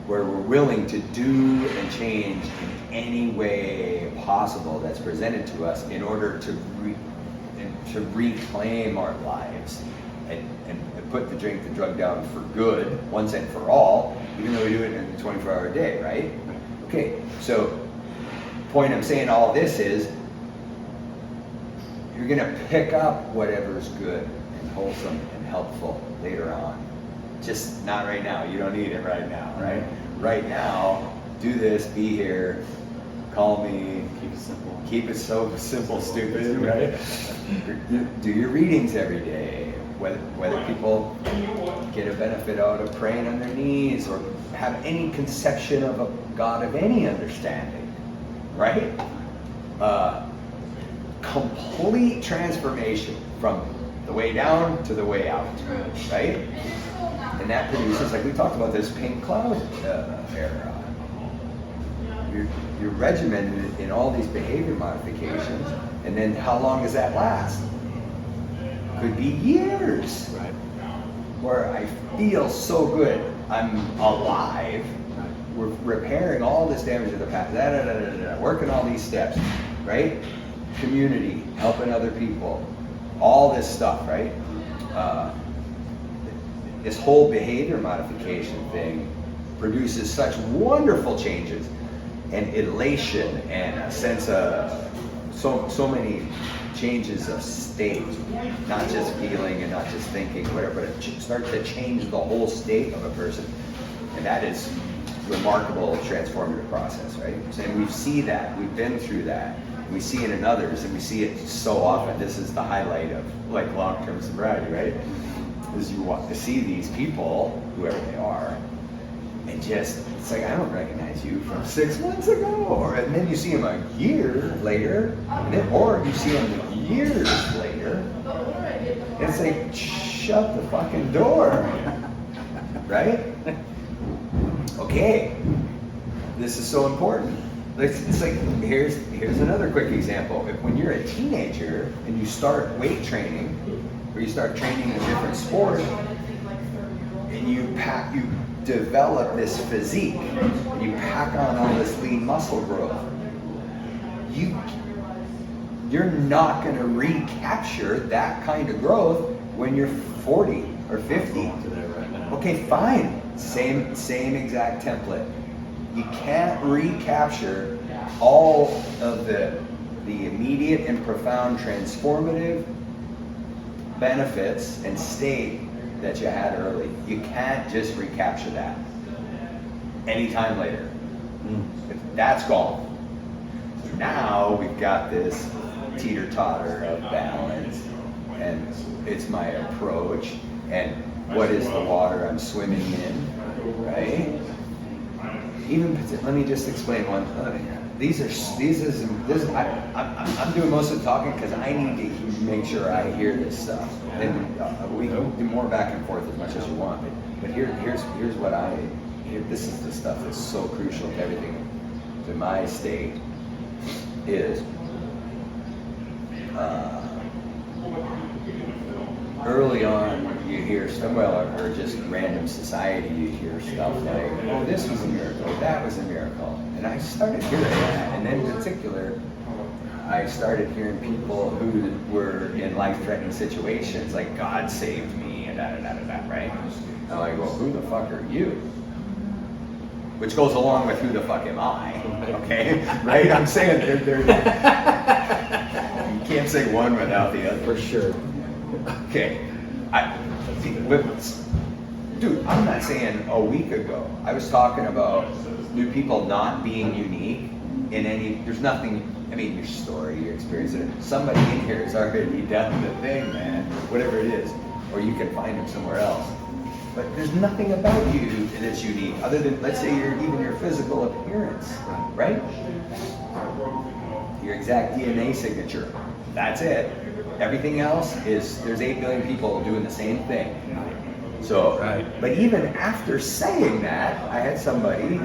Where we're willing to do and change in any way possible that's presented to us in order to reclaim our lives and put the drink, the drug down for good, once and for all, even though we do it in a 24-hour day, right? Okay, so the point I'm saying all this is you're gonna pick up whatever's good and wholesome and helpful later on. Just not right now. You don't need it right now, right? Right now, do this, be here, call me. Keep it simple. Keep it so simple, stupid, right? Do your readings every day. Whether people get a benefit out of praying on their knees or have any conception of a God of any understanding, right? Complete transformation from the way down to the way out, right? And that produces, like we talked about, this pink cloud era. You're regimented in all these behavior modifications, and then how long does that last? Could be years. Right. Where I feel so good, I'm alive. We're repairing all this damage of the past. Working all these steps, right? Community, helping other people, all this stuff, right? This whole behavior modification thing produces such wonderful changes and elation and a sense of so many changes of state, not just feeling and not just thinking, whatever, but it starts to change the whole state of a person. And that is remarkable transformative process, right? And we see that, we've been through that. We see it in others, and we see it so often. This is the highlight of like long-term sobriety, right? Is you want to see these people, whoever they are, and just, it's like, I don't recognize you from 6 months ago. And then you see them a year later, or you see them years later, and it's like, shut the fucking door, right? Okay, this is so important. It's like, here's another quick example. If when you're a teenager and you start weight training, or you start training in a different sport, and you develop this physique, and you pack on all this lean muscle growth, you're not going to recapture that kind of growth when you're 40 or 50. Okay, fine. Same exact template. You can't recapture all of the immediate and profound transformative benefits and state that you had early. You can't just recapture that anytime later. That's gone. Now we've got this teeter-totter of balance, and it's my approach, and what is the water I'm swimming in, right? Even, let me just explain one. I'm doing most of the talking because I need to make sure I hear this stuff. And we can do more back and forth as much as you want. But here's what this is the stuff that's so crucial to everything, to my state, is early on you hear stuff, or just random society, you hear stuff like, oh, this was a miracle, that was a miracle. And I started hearing that, and then in particular, I started hearing people who were in life-threatening situations, like God saved me, and da-da-da-da-da, right? I'm like, well, who the fuck are you? Which goes along with who the fuck am I, okay? Right? I'm saying they're you can't say one without the other. For sure. Okay. Dude, I'm not saying a week ago. I was talking about new people not being unique in any, there's nothing, I mean, your story, your experience, somebody in here has already done the thing, man, whatever it is, or you can find them somewhere else. But there's nothing about you that's unique, other than, let's say, even your physical appearance, right? Your exact DNA signature. That's it. Everything else is, there's 8 billion people doing the same thing. So, but even after saying that, I had somebody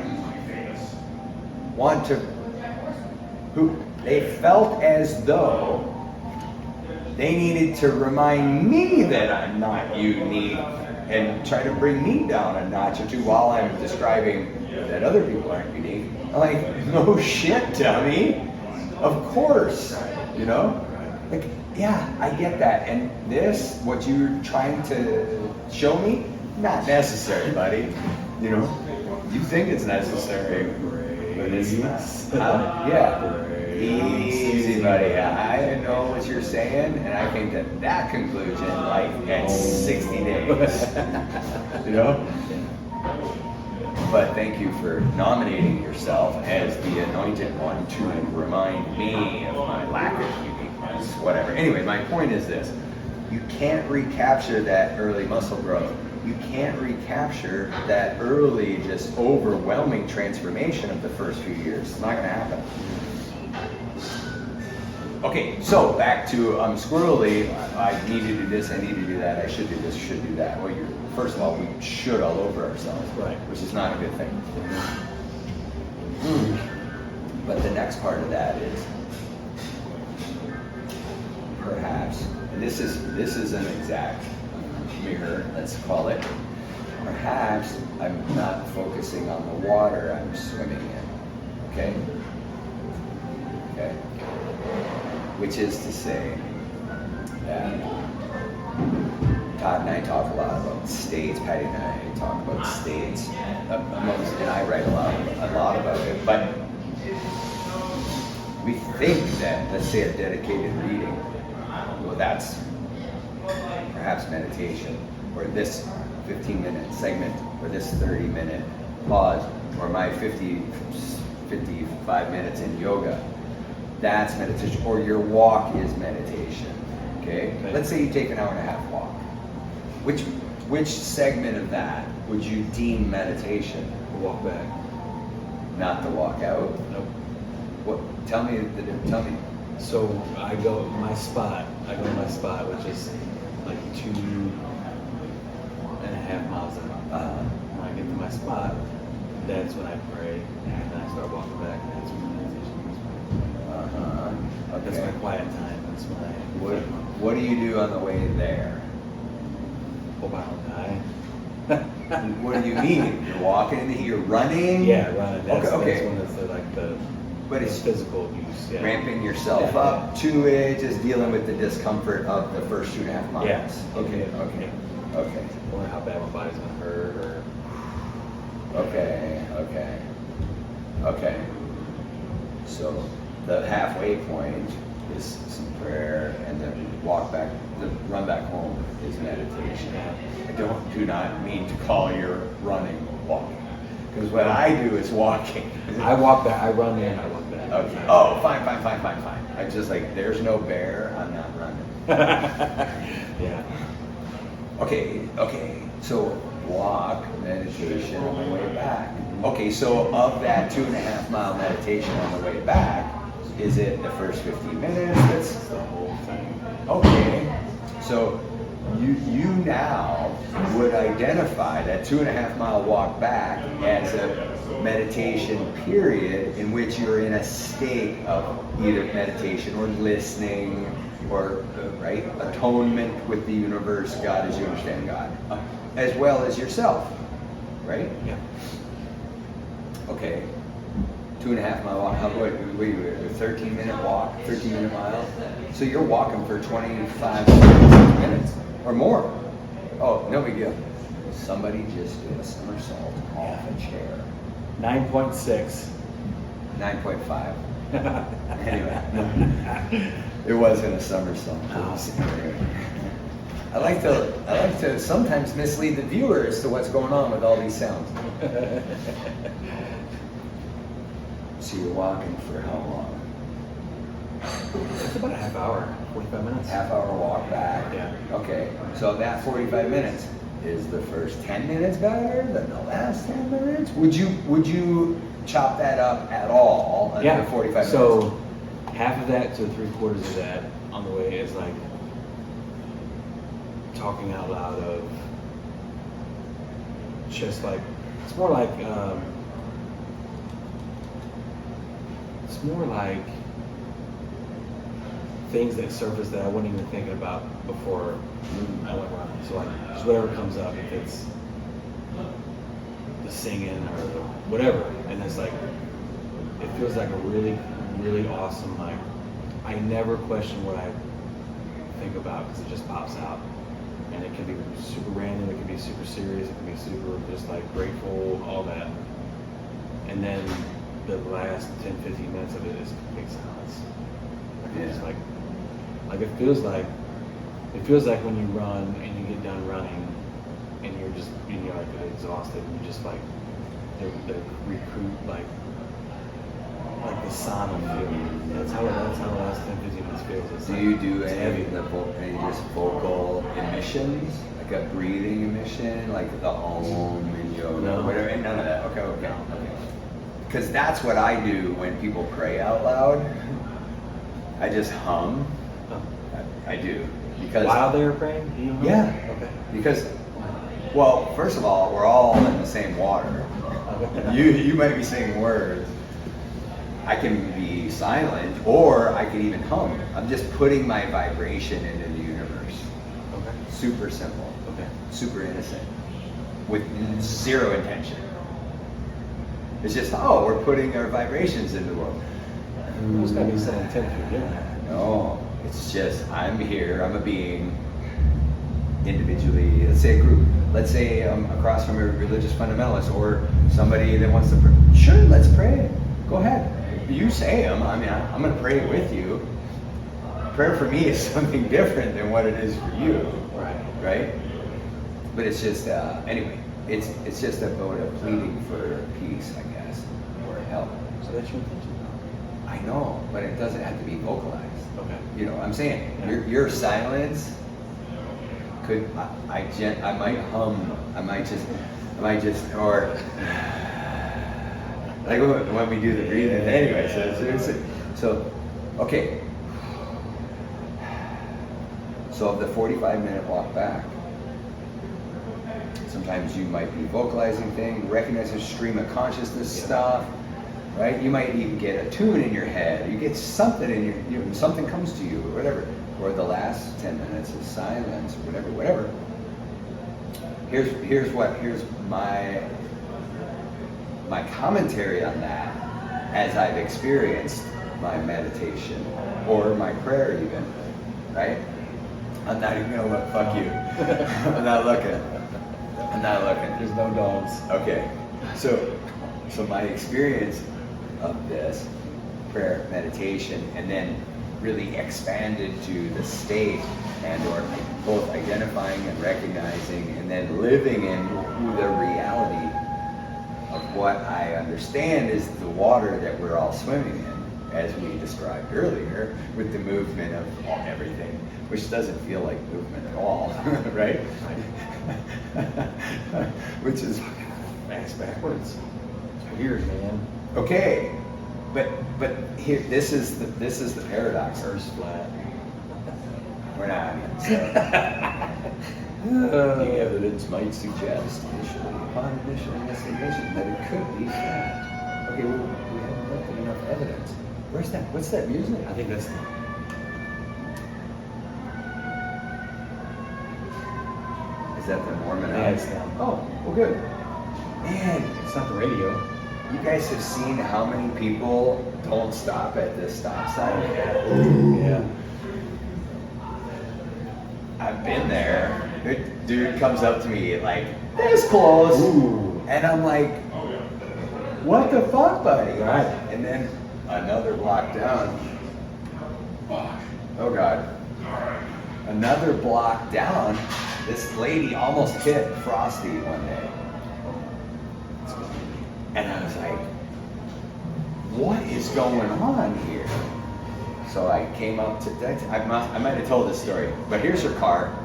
who they felt as though they needed to remind me that I'm not unique and try to bring me down a notch or two while I'm describing that other people aren't unique. I'm like, no shit, dummy. Of course, you know? Like, yeah, I get that. And this, what you're trying to show me, not necessary, buddy. You know, you think it's necessary, but it's not. Yeah. Easy, buddy. I know what you're saying, and I came to that conclusion like at 60 days. You know? But thank you for nominating yourself as the anointed one to remind me of my lack of uniqueness, whatever. Anyway, my point is this. You can't recapture that early muscle growth. You can't recapture that early, just overwhelming transformation of the first few years. It's not going to happen. Okay, so back to Squirrely. I need to do this, I need to do that, I should do this, should do that. Well, first of all, we should all over ourselves, right? Which is not a good thing. But the next part of that is perhaps, and this is an exact mirror, let's call it. Perhaps I'm not focusing on the water I'm swimming in. Okay? Okay. Which is to say that Todd and I talk a lot about states. Patty and I talk about states, and I write a lot about it. But we think that, let's say, a dedicated reading, well, that's perhaps meditation, or this 15-minute segment, or this 30-minute pause, or my 55 minutes in yoga. That's meditation, or your walk is meditation. Okay? Let's say you take an hour and a half walk. Which segment of that would you deem meditation? The walk back. Not the walk out? Nope. What? Tell me. So I go to my spot, which is like 2.5 miles out. When I get to my spot, that's when I pray, and then I start walking back, and that's when meditation is. Okay. That's my quiet time. That's when I. What do you do on the way there? Hope I don't die. What do you mean? You're walking? You're running? Yeah, running. That's Okay. when it's But it's physical abuse. Yeah. ramping yourself up to it, just dealing with the discomfort of the first 2.5 miles. Yeah. Okay. I wonder how bad my body's gonna hurt, or. Okay. So the halfway point is some prayer, and then the run back home is meditation. I do not mean to call your running walking, because what I do is walking. I walk back. I run there and I walk back. Okay. Oh, fine. I'm just like, there's no bear, I'm not running. Yeah. Okay. So walk, meditation on the way back. Okay, so of that 2.5 mile meditation on the way back, is it the first 15 minutes? That's The whole thing. okay. So you now would identify that 2.5 mile walk back as a meditation period in which you're in a state of either meditation or listening or right atonement with the universe, God as you understand God, as well as yourself, right? Yeah. Okay. 2.5 mile walk. How about wait, 13-minute walk, 13-minute mile? So you're walking for 25 minutes or more. Oh, no big deal. Somebody just did a somersault off a chair. 9.6. 9.5. Anyway, it wasn't a somersault. I like to sometimes mislead the viewer as to what's going on with all these sounds. So you're walking for how long? It's about a half hour, 45 minutes. Half-hour walk back. Yeah. Okay. So that 45 minutes, is the first 10 minutes better than the last 10 minutes? Would you chop that up at all under Yeah. the 45 minutes? So half of that to 3/4 of that on the way is like talking out loud of just like it's more like things that surface that I wasn't even thinking about before I went running. So like just whatever comes up, if it's the singing or the whatever, and it's like it feels like a really, really awesome like I never question what I think about because it just pops out. And it can be super random, it can be super serious, it can be super just like grateful, all that. And then the last 10-15 minutes of it is complete silence. It's Yeah. like it feels like when you run and you get done running and you're like exhausted and you just like the recruit like the sauna feeling. That's how the last 10-15 minutes feels. It's Do like, you do it's any heavy. of any just vocal emissions? Like a breathing emission? Like the om and yoga? No. Whatever? None of that. Okay. Because that's what I do when people pray out loud. I just hum. Oh. I do. Because While they were praying? Do you know? Yeah. Okay. Because, well, first of all, we're all in the same water. You might be saying words. I can be silent, or I can even hum. I'm just putting my vibration into the universe. Okay. Super simple. Okay. Super innocent. With zero intention. It's just, oh, we're putting our vibrations into the world. There's gotta be some intent if you're doing that. No, it's just, I'm here, I'm a being, individually, let's say a group. Let's say I'm across from a religious fundamentalist or somebody that wants to pray. Sure, let's pray. Go ahead. You say them. I mean, I'm going to pray with you. Prayer for me is something different than what it is for you. Right? But it's just, anyway, it's just about a pleading for peace, I guess, or help. So that's your intention. I know, but it doesn't have to be vocalized. Okay. You know, I'm saying Yeah. your silence could I might hum, I might just or like when we do the breathing. Anyway, so okay. So of the 45-minute walk back, Sometimes you might be vocalizing things, recognizing stream of consciousness stuff, right? You might even get a tune in your head. You get something in your, something comes to you or whatever. Or the last 10 minutes is silence or whatever. Here's my commentary on that as I've experienced my meditation or my prayer even, right? I'm not even gonna look, fuck you. I'm not looking. There's no dogs. Okay, so my experience of this prayer, meditation, and then really expanded to the state and or both identifying and recognizing and then living in the reality of what I understand is the water that we're all swimming in, as we described earlier, with the movement of everything, which doesn't feel like movement at all, right? Which is Ass backwards. It's weird, man. okay, but here this is the paradox. Earth's flat. We're not. So, the evidence might suggest upon initial investigation that it could be flat. Okay, well, we haven't looked at enough evidence. Where's that? What's that music? I think that's Is that the Mormon? Yeah, it's them. Oh, well, good. Man, it's not the radio. you guys have seen how many people don't stop at this stop sign? Yeah. I've been there. Dude comes up to me like this close, Ooh. and I'm like, "What the fuck, buddy?" Right. And then another block down. Oh God. Another block down, this lady almost hit Frosty one day. And I was like, what is going on here? So I came up to, I might have told this story, but here's her car.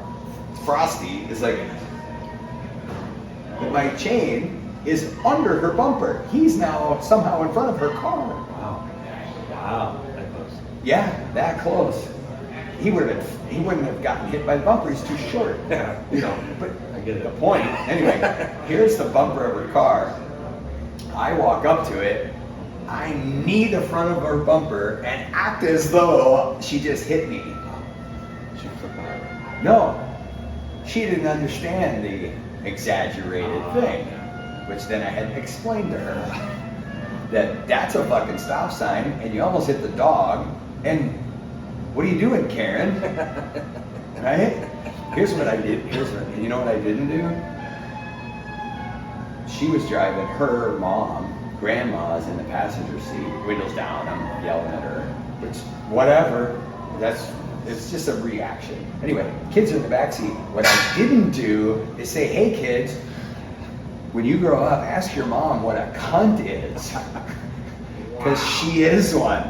Frosty is like, my chain is under her bumper. He's now somehow in front of her car. Wow. Wow. That close. Yeah, that close. He wouldn't have gotten hit by the bumper. He's too short. Yeah. You know, but I get it. the point. Anyway, here's the bumper of her car. I walk up to it. I knee the front of her bumper and act as though she just hit me. She flipped out. No, she didn't understand the exaggerated thing, which then I had explained to her that that's a fucking stop sign and you almost hit the dog and what are you doing, Karen? Right? Here's what I did. You know what I didn't do? She was driving, her mom, grandma's in the passenger seat, windows down, I'm yelling at her, which, whatever, it's just a reaction. Anyway, kids are in the back seat. What I didn't do is say, hey kids, when you grow up, ask your mom what a cunt is. Because she is one.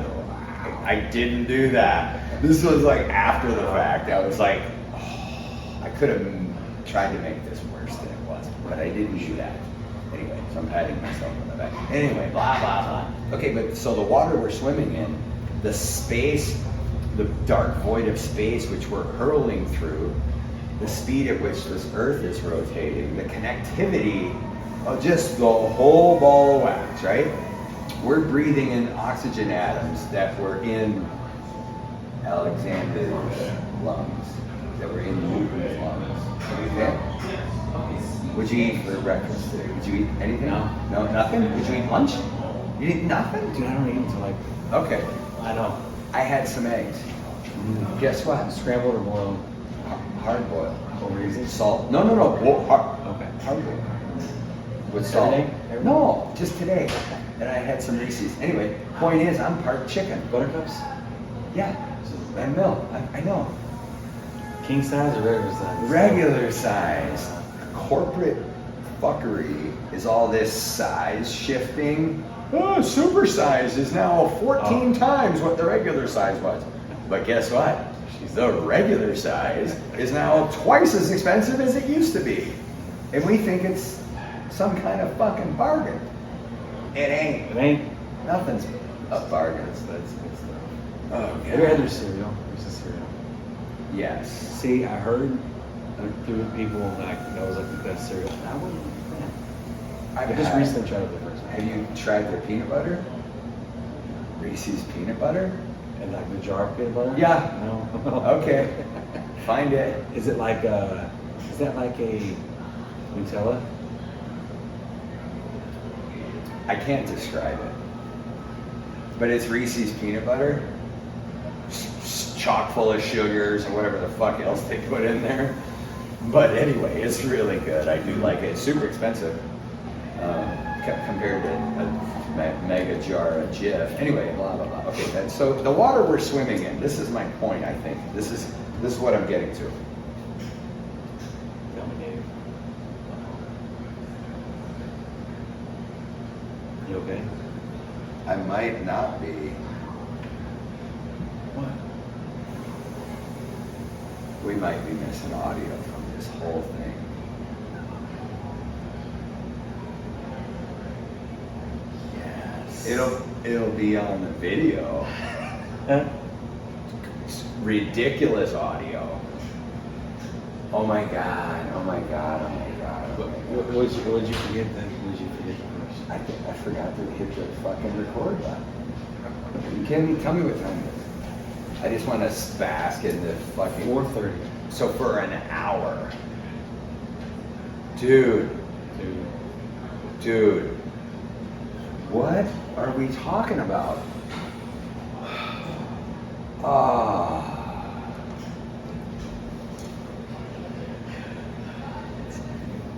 I didn't do that. This was like after the fact. I was like, oh, I could have tried to make this worse than it was, but I didn't do that. Anyway, so I'm patting myself on the back. Anyway, blah, blah, blah. Okay, but so the water we're swimming in, the space, the dark void of space which we're hurling through, the speed at which this earth is rotating, the connectivity of just the whole ball of wax, right? We're breathing in oxygen atoms that were in Alexander's lungs, that were in Newton's lungs. Okay? What'd you eat for breakfast today? Did you eat anything? No, nothing? Did you eat lunch? You eat nothing? Dude, I don't eat until like. Okay. I know. I had some eggs. Guess what? Scrambled or boiled? Hard boiled. What reason? Salt. No. Okay. Hard boiled. With salt. Every day? No, just today. And I had some Reese's. Anyway, point is, I'm part chicken. Buttercups? Yeah. And milk. I know. King size or regular size? Regular size. Corporate fuckery is all this size shifting. Oh, super size is now 14 times what the regular size was. But guess what? The regular size is now twice as expensive as it used to be. And we think it's some kind of fucking bargain. It ain't. It ain't. Nothing's a bargain. That's good stuff. Oh, Have you had their cereal? There's a cereal. Yes. See, I heard Through people like that was like the best cereal. I wouldn't. I I've just had- recently tried it the first Have time. you tried their peanut butter? Reese's peanut butter? And like the jar of peanut butter? Yeah. No. Okay. Find it. Is it like is that like a Nutella? I can't describe it. But it's Reese's peanut butter. Chock full of sugars or whatever the fuck else they put in there. But anyway, it's really good. I do like it. It's super expensive compared to a mega jar of Jif. Anyway, blah blah blah. Okay, so the water we're swimming in. This is my point. I think this is what I'm getting to. Tell me, Dave. You okay? I might not be. What? We might be missing audio from this whole thing. Yes. It'll be on the video. Huh? Ridiculous audio. Oh my god, oh my god, oh my god. What did you forget then? What did you forget first? I forgot to hit the fucking record button. Are you kidding me? Tell me what time it is. I just want to bask in the fucking... 4:30. So for an hour. Dude. What are we talking about?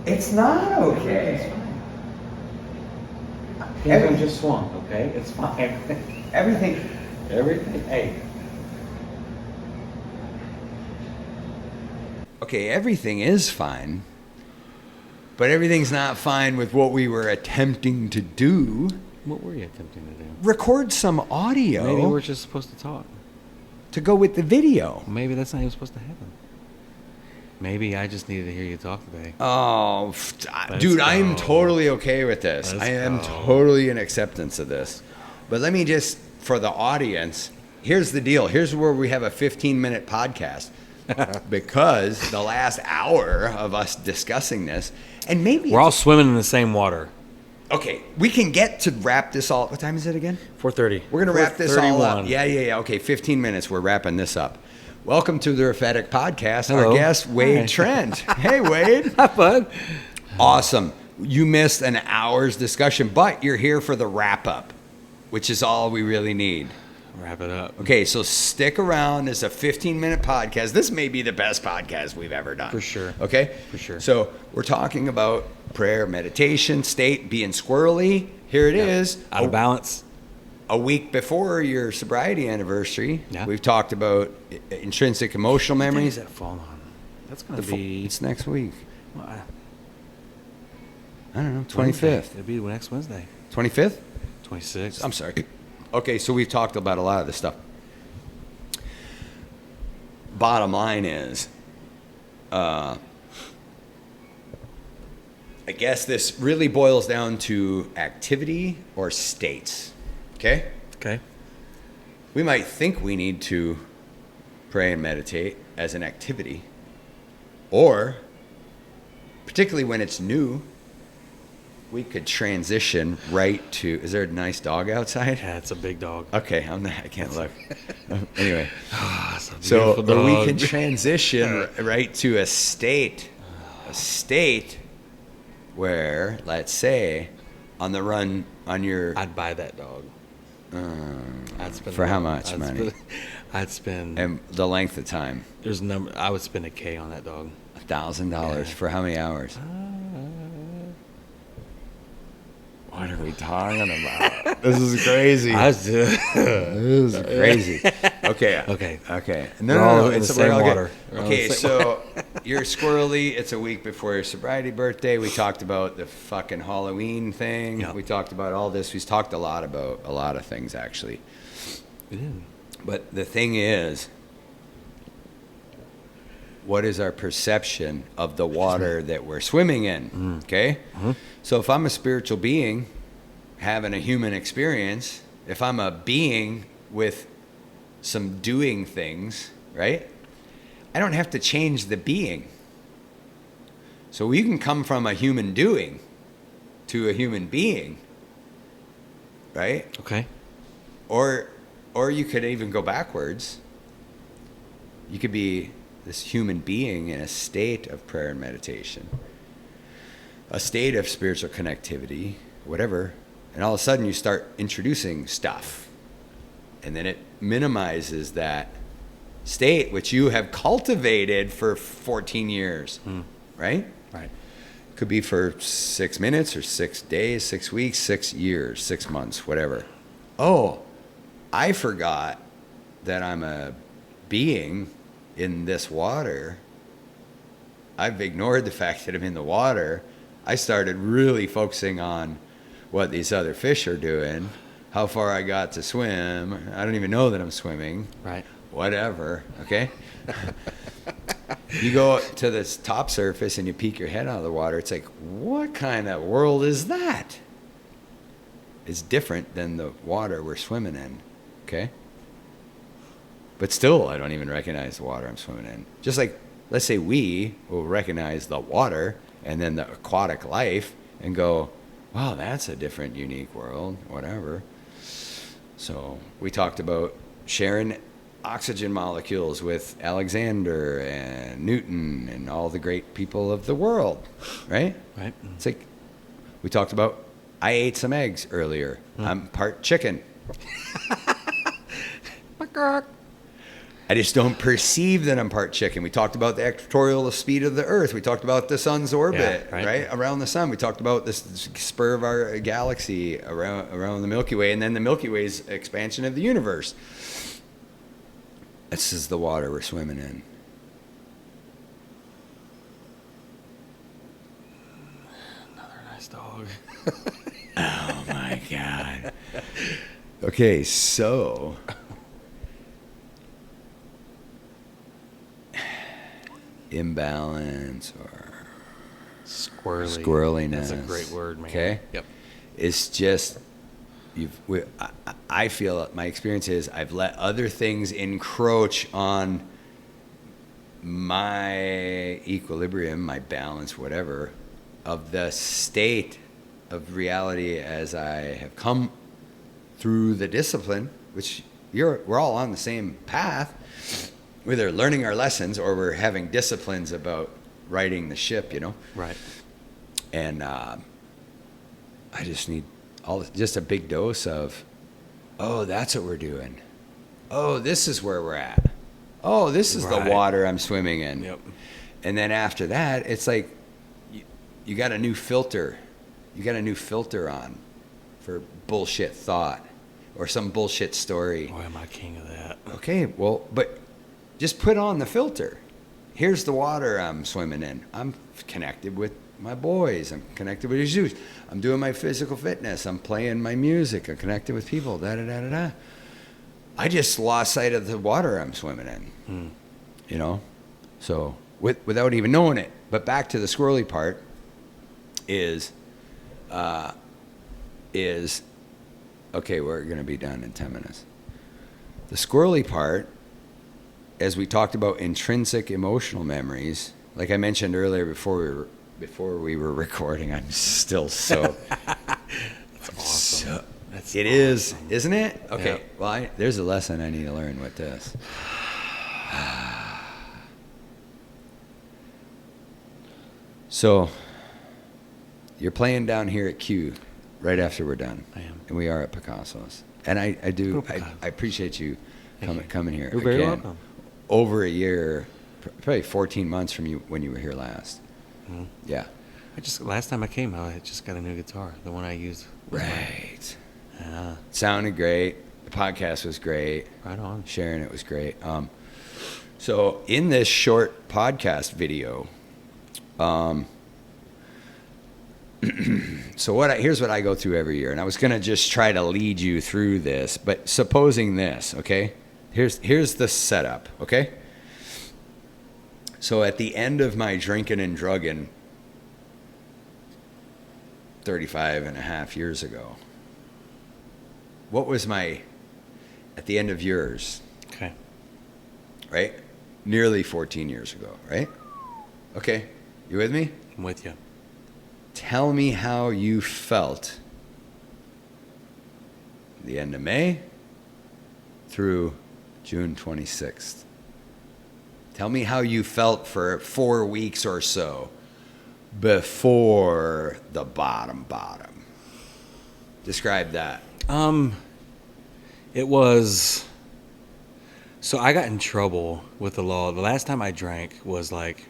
It's not okay. Everything just swung, okay? It's fine. Everything. Hey. Okay, everything is fine, but everything's not fine with what we were attempting to do. What were you attempting to do? Record some audio Maybe we're just supposed to talk. to go with the video. Maybe that's not even supposed to happen. Maybe I just needed to hear you talk today. Oh, Let's dude, I am go. totally okay with this. Let's I am go. totally in acceptance of this. But let me just, for the audience, here's the deal. Here's where we have a 15-minute podcast. Because the last hour of us discussing this, and maybe We're all swimming in the same water. okay, we can get to wrap this all. What time is it again? 4:30. We're gonna wrap this all up. 4:31. Yeah. Okay, 15 minutes. We're wrapping this up. Welcome to the Rephetic Podcast. Hello. Our guest, Wade Hi. Trent. Hey, Wade. Hi, bud. Awesome. You missed an hour's discussion, but you're here for the wrap up, which is all we really need. Wrap it up. Okay, so stick around. It's a 15-minute podcast. This may be the best podcast we've ever done. For sure. Okay? For sure. So we're talking about prayer, meditation, state, being squirrely. Here it is. Out of balance. A week before your sobriety anniversary, Yeah. we've talked about intrinsic emotional What day memories. does that fall on? That's going The to fo- be... It's next week. Well, I don't know, Wednesday. 25th. It'll be next Wednesday. 25th? 26th. I'm sorry. Okay, so we've talked about a lot of this stuff. Bottom line is, I guess this really boils down to activity or states. Okay? Okay. We might think we need to pray and meditate as an activity, or particularly when it's new, we could transition right to. Is there a nice dog outside? Yeah, it's a big dog. Okay, I can't look. Anyway, It's a so beautiful we dog. can transition right to a state where, let's say, on the run on your I'd buy that dog. I'd spend for how much money I'd spend. and the length of time. I would spend $1,000 on that dog. $1,000 for how many hours? What are we talking about? This is crazy. This This is crazy. Okay. Okay. No, We're all no, in it's the we're same all good. water. We're all in Okay, the same so you're squirrely. It's a week before your sobriety birthday. We talked about the fucking Halloween thing. Yeah. We talked about all this. We've talked a lot about a lot of things, actually. We did. But the thing is, what is our perception of the water that we're swimming in? Okay? So if I'm a spiritual being having a human experience, if I'm a being with some doing things, right? I don't have to change the being. So we can come from a human doing to a human being, right? Okay. Or you could even go backwards. You could be this human being in a state of prayer and meditation, a state of spiritual connectivity, whatever, and all of a sudden you start introducing stuff, and then it minimizes that state which you have cultivated for 14 years, right? Right. Could be for 6 minutes or 6 days, 6 weeks, 6 years, 6 months, whatever. Oh, I forgot that I'm a being in this water. I've ignored the fact that I'm in the water. I started really focusing on what these other fish are doing, how far I got to swim. I don't even know that I'm swimming. Right. Whatever, okay? You go to this top surface and you peek your head out of the water. It's like, what kind of world is that? It's different than the water we're swimming in, okay? But still, I don't even recognize the water I'm swimming in. Just like, let's say we will recognize the water and then the aquatic life and go, wow, that's a different, unique world, whatever. So we talked about sharing oxygen molecules with Alexander and Newton and all the great people of the world, right? Right. It's like, we talked about, I ate some eggs earlier. I'm part chicken. I just don't perceive that I'm part chicken. We talked about the equatorial speed of the Earth. We talked about the sun's orbit, right? Around the sun. We talked about this spur of our galaxy around the Milky Way, and then the Milky Way's expansion of the universe. This is the water we're swimming in. Another nice dog. Oh my God. Okay, so imbalance or squirreliness. That's a great word, man. Okay. Yep. It's just I feel my experience is I've let other things encroach on my equilibrium, my balance, whatever, of the state of reality as I have come through the discipline, which we're all on the same path. We're either learning our lessons or we're having disciplines about righting the ship, you know? Right. And I just need just a big dose of, oh, that's what we're doing. Oh, this is where we're at. Oh, this is the water I'm swimming in. Yep. And then after that, it's like you got a new filter. You got a new filter on for bullshit thought or some bullshit story. Boy, am I king of that. Okay, well, but just put on the filter. Here's the water I'm swimming in. I'm connected with my boys. I'm connected with Jesus. I'm doing my physical fitness. I'm playing my music. I'm connected with people. Da-da-da-da-da. I just lost sight of the water I'm swimming in. You know? So, without even knowing it. But back to the squirrely part is okay, we're going to be done in 10 minutes. The squirrely part, as we talked about intrinsic emotional memories, like I mentioned earlier before we were recording, I'm still so... That's awesome. It is, isn't it? Okay, yeah. Well, there's a lesson I need to learn with this. So, you're playing down here at Q right after we're done. I am. And we are at Picasso's. And I appreciate you coming here. You're very welcome. Over a year, probably 14 months from when you were here last. Mm-hmm. Yeah. Last time I came out, I just got a new guitar, the one I used. Right. Yeah. Sounded great. The podcast was great. Right on. Sharing it was great. So in this short podcast video, here's what I go through every year, and I was gonna just try to lead you through this, but supposing this, okay? Here's the setup, okay? So at the end of my drinking and drugging 35 and a half years ago, what was at the end of yours? Okay. Right? Nearly 14 years ago, right? Okay. You with me? I'm with you. Tell me how you felt the end of May through June 26th. Tell me how you felt for 4 weeks or so before the bottom. Describe that. It was... So I got in trouble with the law. The last time I drank was like...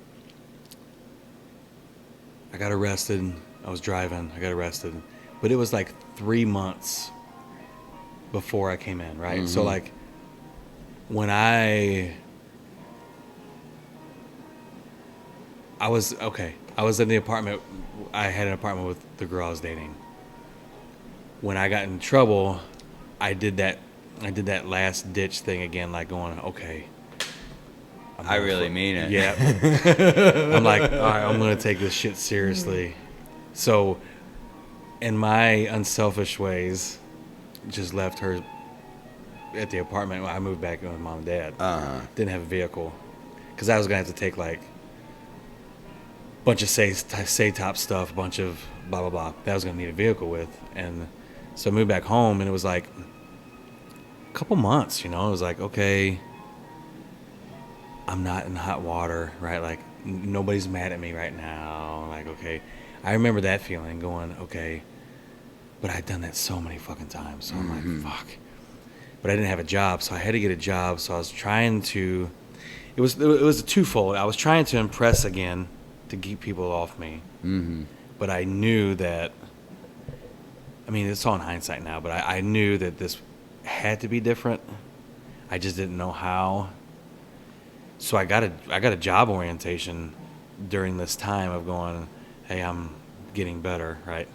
I got arrested. I was driving. I got arrested. But it was like 3 months before I came in, right? So like when I was in the apartment. I had an apartment with the girl I was dating. When I got in trouble, I did that last ditch thing again, like going, okay. I really mean it. Yeah. I'm like, all right, I'm going to take this shit seriously. So, in my unselfish ways, just left her at the apartment. I moved back in with mom and dad. Didn't have a vehicle. Because I was going to have to take, like, a bunch of say top stuff, a bunch of blah, blah, blah. That I was going to need a vehicle with. And so I moved back home, and it was like a couple months, you know. It was like, okay, I'm not in hot water, right? Like, nobody's mad at me right now. Like, okay. I remember that feeling, going, okay. But I'd done that so many fucking times. So I'm like, fuck. But I didn't have a job, so I had to get a job. So I was trying to... It was a twofold. I was trying to impress again to keep people off me. But I knew that... I mean, it's all in hindsight now, but I knew that this had to be different. I just didn't know how. So I got a job orientation during this time of going, hey, I'm getting better, right?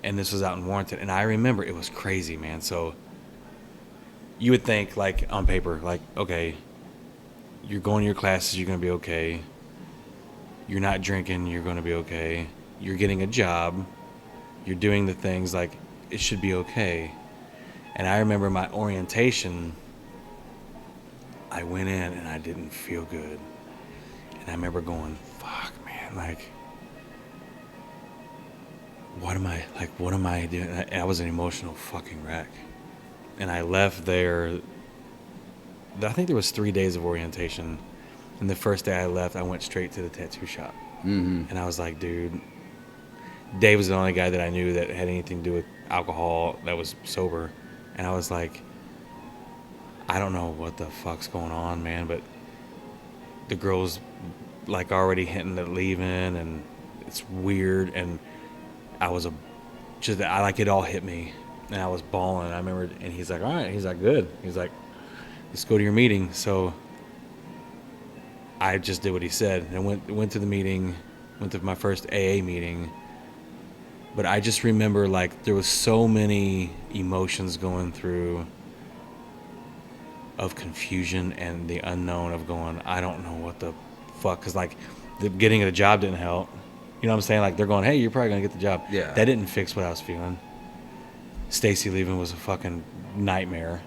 And this was out in Warrenton. And I remember it was crazy, man. So you would think, like, on paper, like, okay, you're going to your classes, you're going to be okay. You're not drinking, you're going to be okay. You're getting a job. You're doing the things, like, it should be okay. And I remember my orientation, I went in and I didn't feel good. And I remember going, fuck, man, like, what am I doing? I was an emotional fucking wreck. And I left there, I think there was 3 days of orientation. And the first day I left, I went straight to the tattoo shop. And I was like, dude, Dave was the only guy that I knew that had anything to do with alcohol that was sober. And I was like, I don't know what the fuck's going on, man, but the girl's like already hinting at leaving, and it's weird. And I was it all hit me, and I was bawling. I remember, and he's like, all right. He's like, good. He's like, let's go to your meeting. So I just did what he said and went to the meeting, went to my first AA meeting. But I just remember, like, there was so many emotions going through of confusion and the unknown of going, I don't know what the fuck. Because, like, getting a job didn't help. You know what I'm saying? Like, they're going, hey, you're probably going to get the job. Yeah. That didn't fix what I was feeling. Stacy leaving was a fucking nightmare.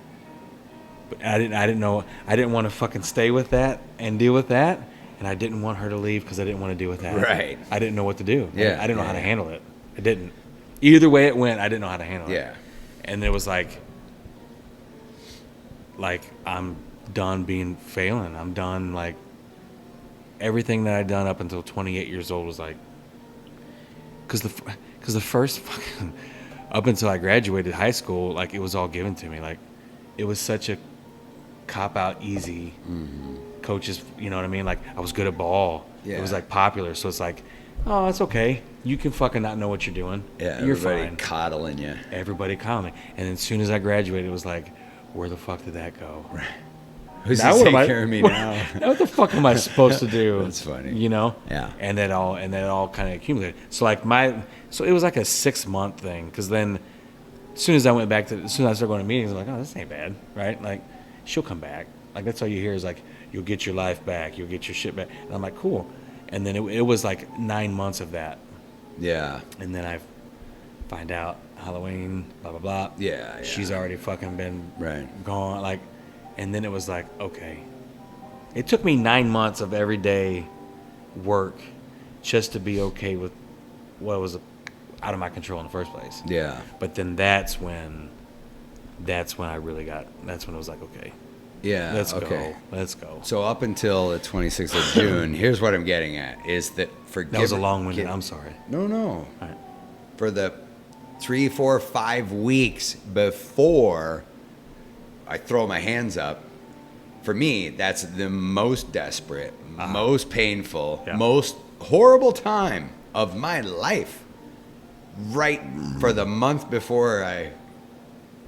But I didn't know. I didn't want to fucking stay with that and deal with that. And I didn't want her to leave because I didn't want to deal with that. Right. I didn't know what to do. Yeah. I didn't know how to handle it. I didn't. Either way it went, I didn't know how to handle it. Yeah. And it was like I'm done failing. I'm done, like, everything that I'd done up until 28 years old was like, because the first fucking, up until I graduated high school, like, it was all given to me. Like, it was such a cop-out easy. Coaches, you know what I mean? Like, I was good at ball. Yeah. It was, like, popular. So it's like, oh, it's okay. You can fucking not know what you're doing. Yeah, you're everybody fine. coddling you. Everybody coddling me. And as soon as I graduated, it was like, where the fuck did that go? Right. Who's Now to what take am I- care of me now? Now what the fuck am I supposed to do? That's funny. You know? Yeah. And that all kind of accumulated. So like so it was like a 6-month thing, because then as soon as I started going to meetings, I'm like, oh, this ain't bad, right? Like, she'll come back. Like, that's all you hear is like, you'll get your life back, you'll get your shit back. And I'm like, cool. And then it was like 9 months of that. Yeah. And then I find out Halloween, blah, blah, blah. Yeah. She's already fucking been gone. Like, and then it was like, okay. It took me 9 months of everyday work just to be okay with what was out of my control in the first place. Yeah. But then that's when I really that's when it was like, okay, Yeah. let's Okay. go. Let's go. So up until the 26th of June, here's what I'm getting at is that That was a long-winded, I'm sorry. No. All right. For the 3, 4, 5 weeks before I throw my hands up, for me, that's the most desperate, most painful, most horrible time of my life. Right for the month before I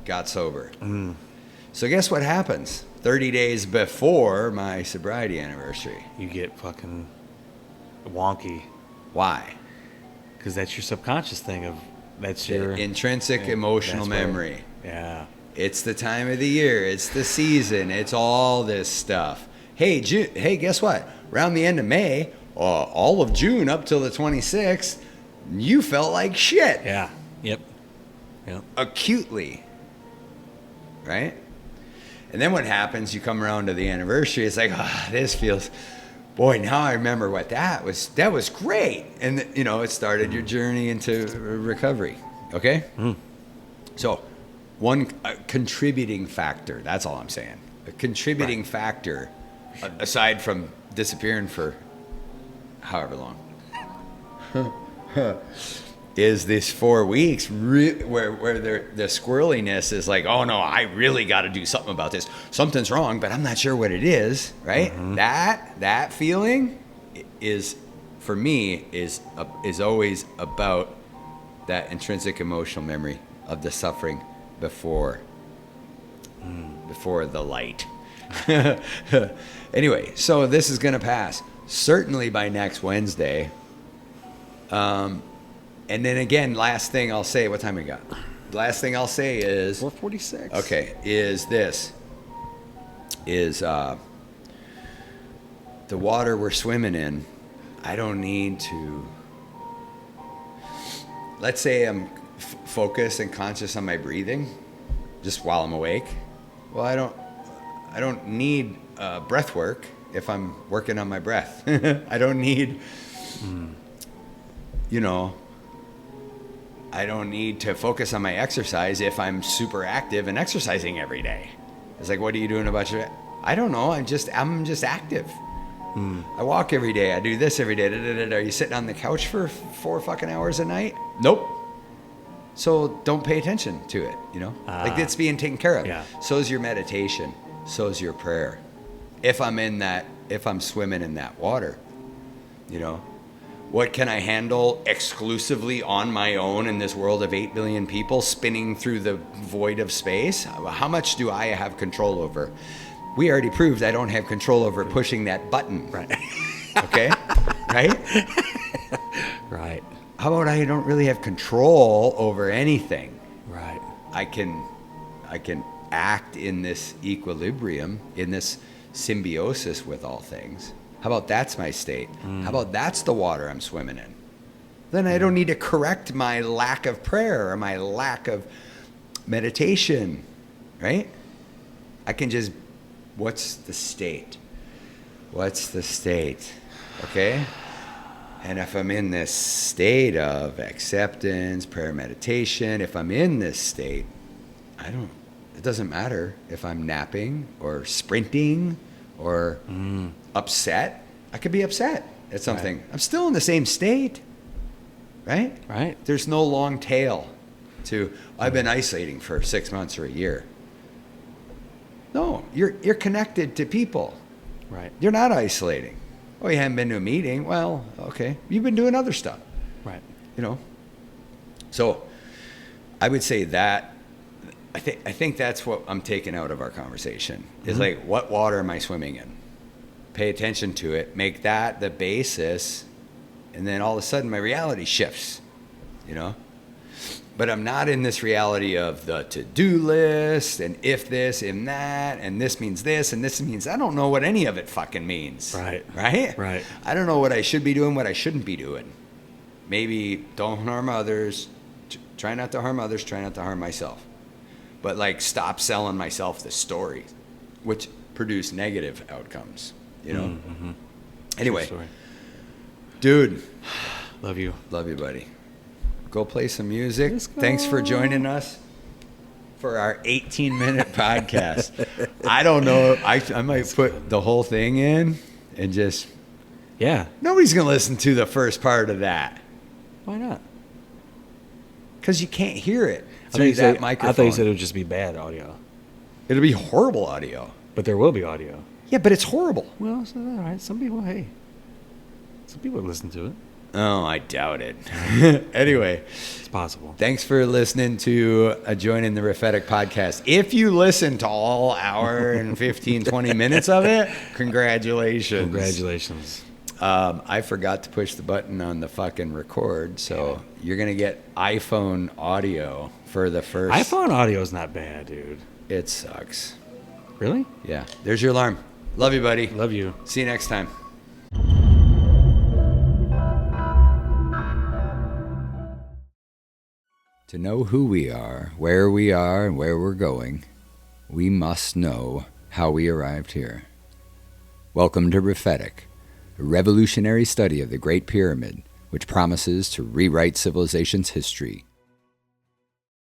got sober. So guess what happens? 30 days before my sobriety anniversary. You get fucking wonky Why? because that's your subconscious thing of that's your Intrinsic emotional that's where- memory. Yeah. It's the time of the year. It's the season. It's all this stuff. Hey, hey, guess what? Around the end of May, all of June up till the 26th, you felt like shit. Yeah. Yep. Acutely. Right? And then what happens? You come around to the anniversary. It's like, this feels... Boy, now I remember what that was. That was great. And, it started your journey into recovery. Okay? So, one contributing factor, that's all I'm saying. A contributing factor, aside from disappearing for however long, is this 4 weeks where the squirreliness is like, oh no, I really got to do something about this. Something's wrong, but I'm not sure what it is, right? That feeling is, for me, is always about that intrinsic emotional memory of the suffering before the light. Anyway, so this is going to pass certainly by next Wednesday. And then again, last thing I'll say, what time we got? Last thing I'll say is 4:46. Okay, is this is the water we're swimming in. I don't need to. Let's say I'm focused and conscious on my breathing, just while I'm awake. Well, I don't need breath work if I'm working on my breath. I don't need, I don't need to focus on my exercise if I'm super active and exercising every day. It's like, what are you doing about your... I don't know. I'm just active. I walk every day. I do this every day. Are you sitting on the couch for 4 fucking hours a night? Nope. So don't pay attention to it, like it's being taken care of. Yeah. So is your meditation. So is your prayer. If I'm swimming in that water, what can I handle exclusively on my own in this world of 8 billion people spinning through the void of space? How much do I have control over? We already proved I don't have control over pushing that button. Right. Okay? Right? Right. How about I don't really have control over anything? Right. I can act in this equilibrium, in this symbiosis with all things. How about that's my state? How about that's the water I'm swimming in? Then I don't need to correct my lack of prayer or my lack of meditation, right? I can just, what's the state? What's the state? Okay? And if I'm in this state of acceptance, prayer, meditation, if I'm in this state, it doesn't matter if I'm napping or sprinting or upset. I could be upset at something. Right. I'm still in the same state, right? Right. There's no long tail to, I've been isolating for 6 months or a year. No, you're connected to people. Right. You're not isolating. Oh, you haven't been to a meeting? Well, okay. You've been doing other stuff. Right. So I would say that I think that's what I'm taking out of our conversation is like, what water am I swimming in? Pay attention to it, make that the basis, and then all of a sudden my reality shifts, But I'm not in this reality of the to-do list and if this and that and this means this and this means, I don't know what any of it fucking means. Right. Right? Right. I don't know what I should be doing, what I shouldn't be doing. Maybe don't harm others, try not to harm others, try not to harm myself. But stop selling myself the story, which produce negative outcomes, Anyway, Dude, Love you. love you, buddy. Go play some music. Let's go. Thanks for joining us for our 18-minute podcast. I don't know. I might put the whole thing in and just... Yeah. Nobody's going to listen to the first part of that Why not? because you can't hear it I through thought that I microphone. thought you said it would just be bad audio, It'll be horrible audio. but there will be audio. Yeah, but it's horrible. Well, so, all right. Some people listen to it. Oh, I doubt it. Anyway, It's possible. thanks for listening to Joining the Rephetic podcast. If you listen to all hour and 15, 20 minutes of it, congratulations. Congratulations. I forgot to push the button on the fucking record, so you're going to get iPhone audio for the first... iPhone audio is not bad, dude. It sucks. Really? Yeah. There's your alarm. Love you, buddy. Love you. See you next time. To know who we are, and where we're going, we must know how we arrived here. Welcome to Rephetic, a revolutionary study of the Great Pyramid, which promises to rewrite civilization's history.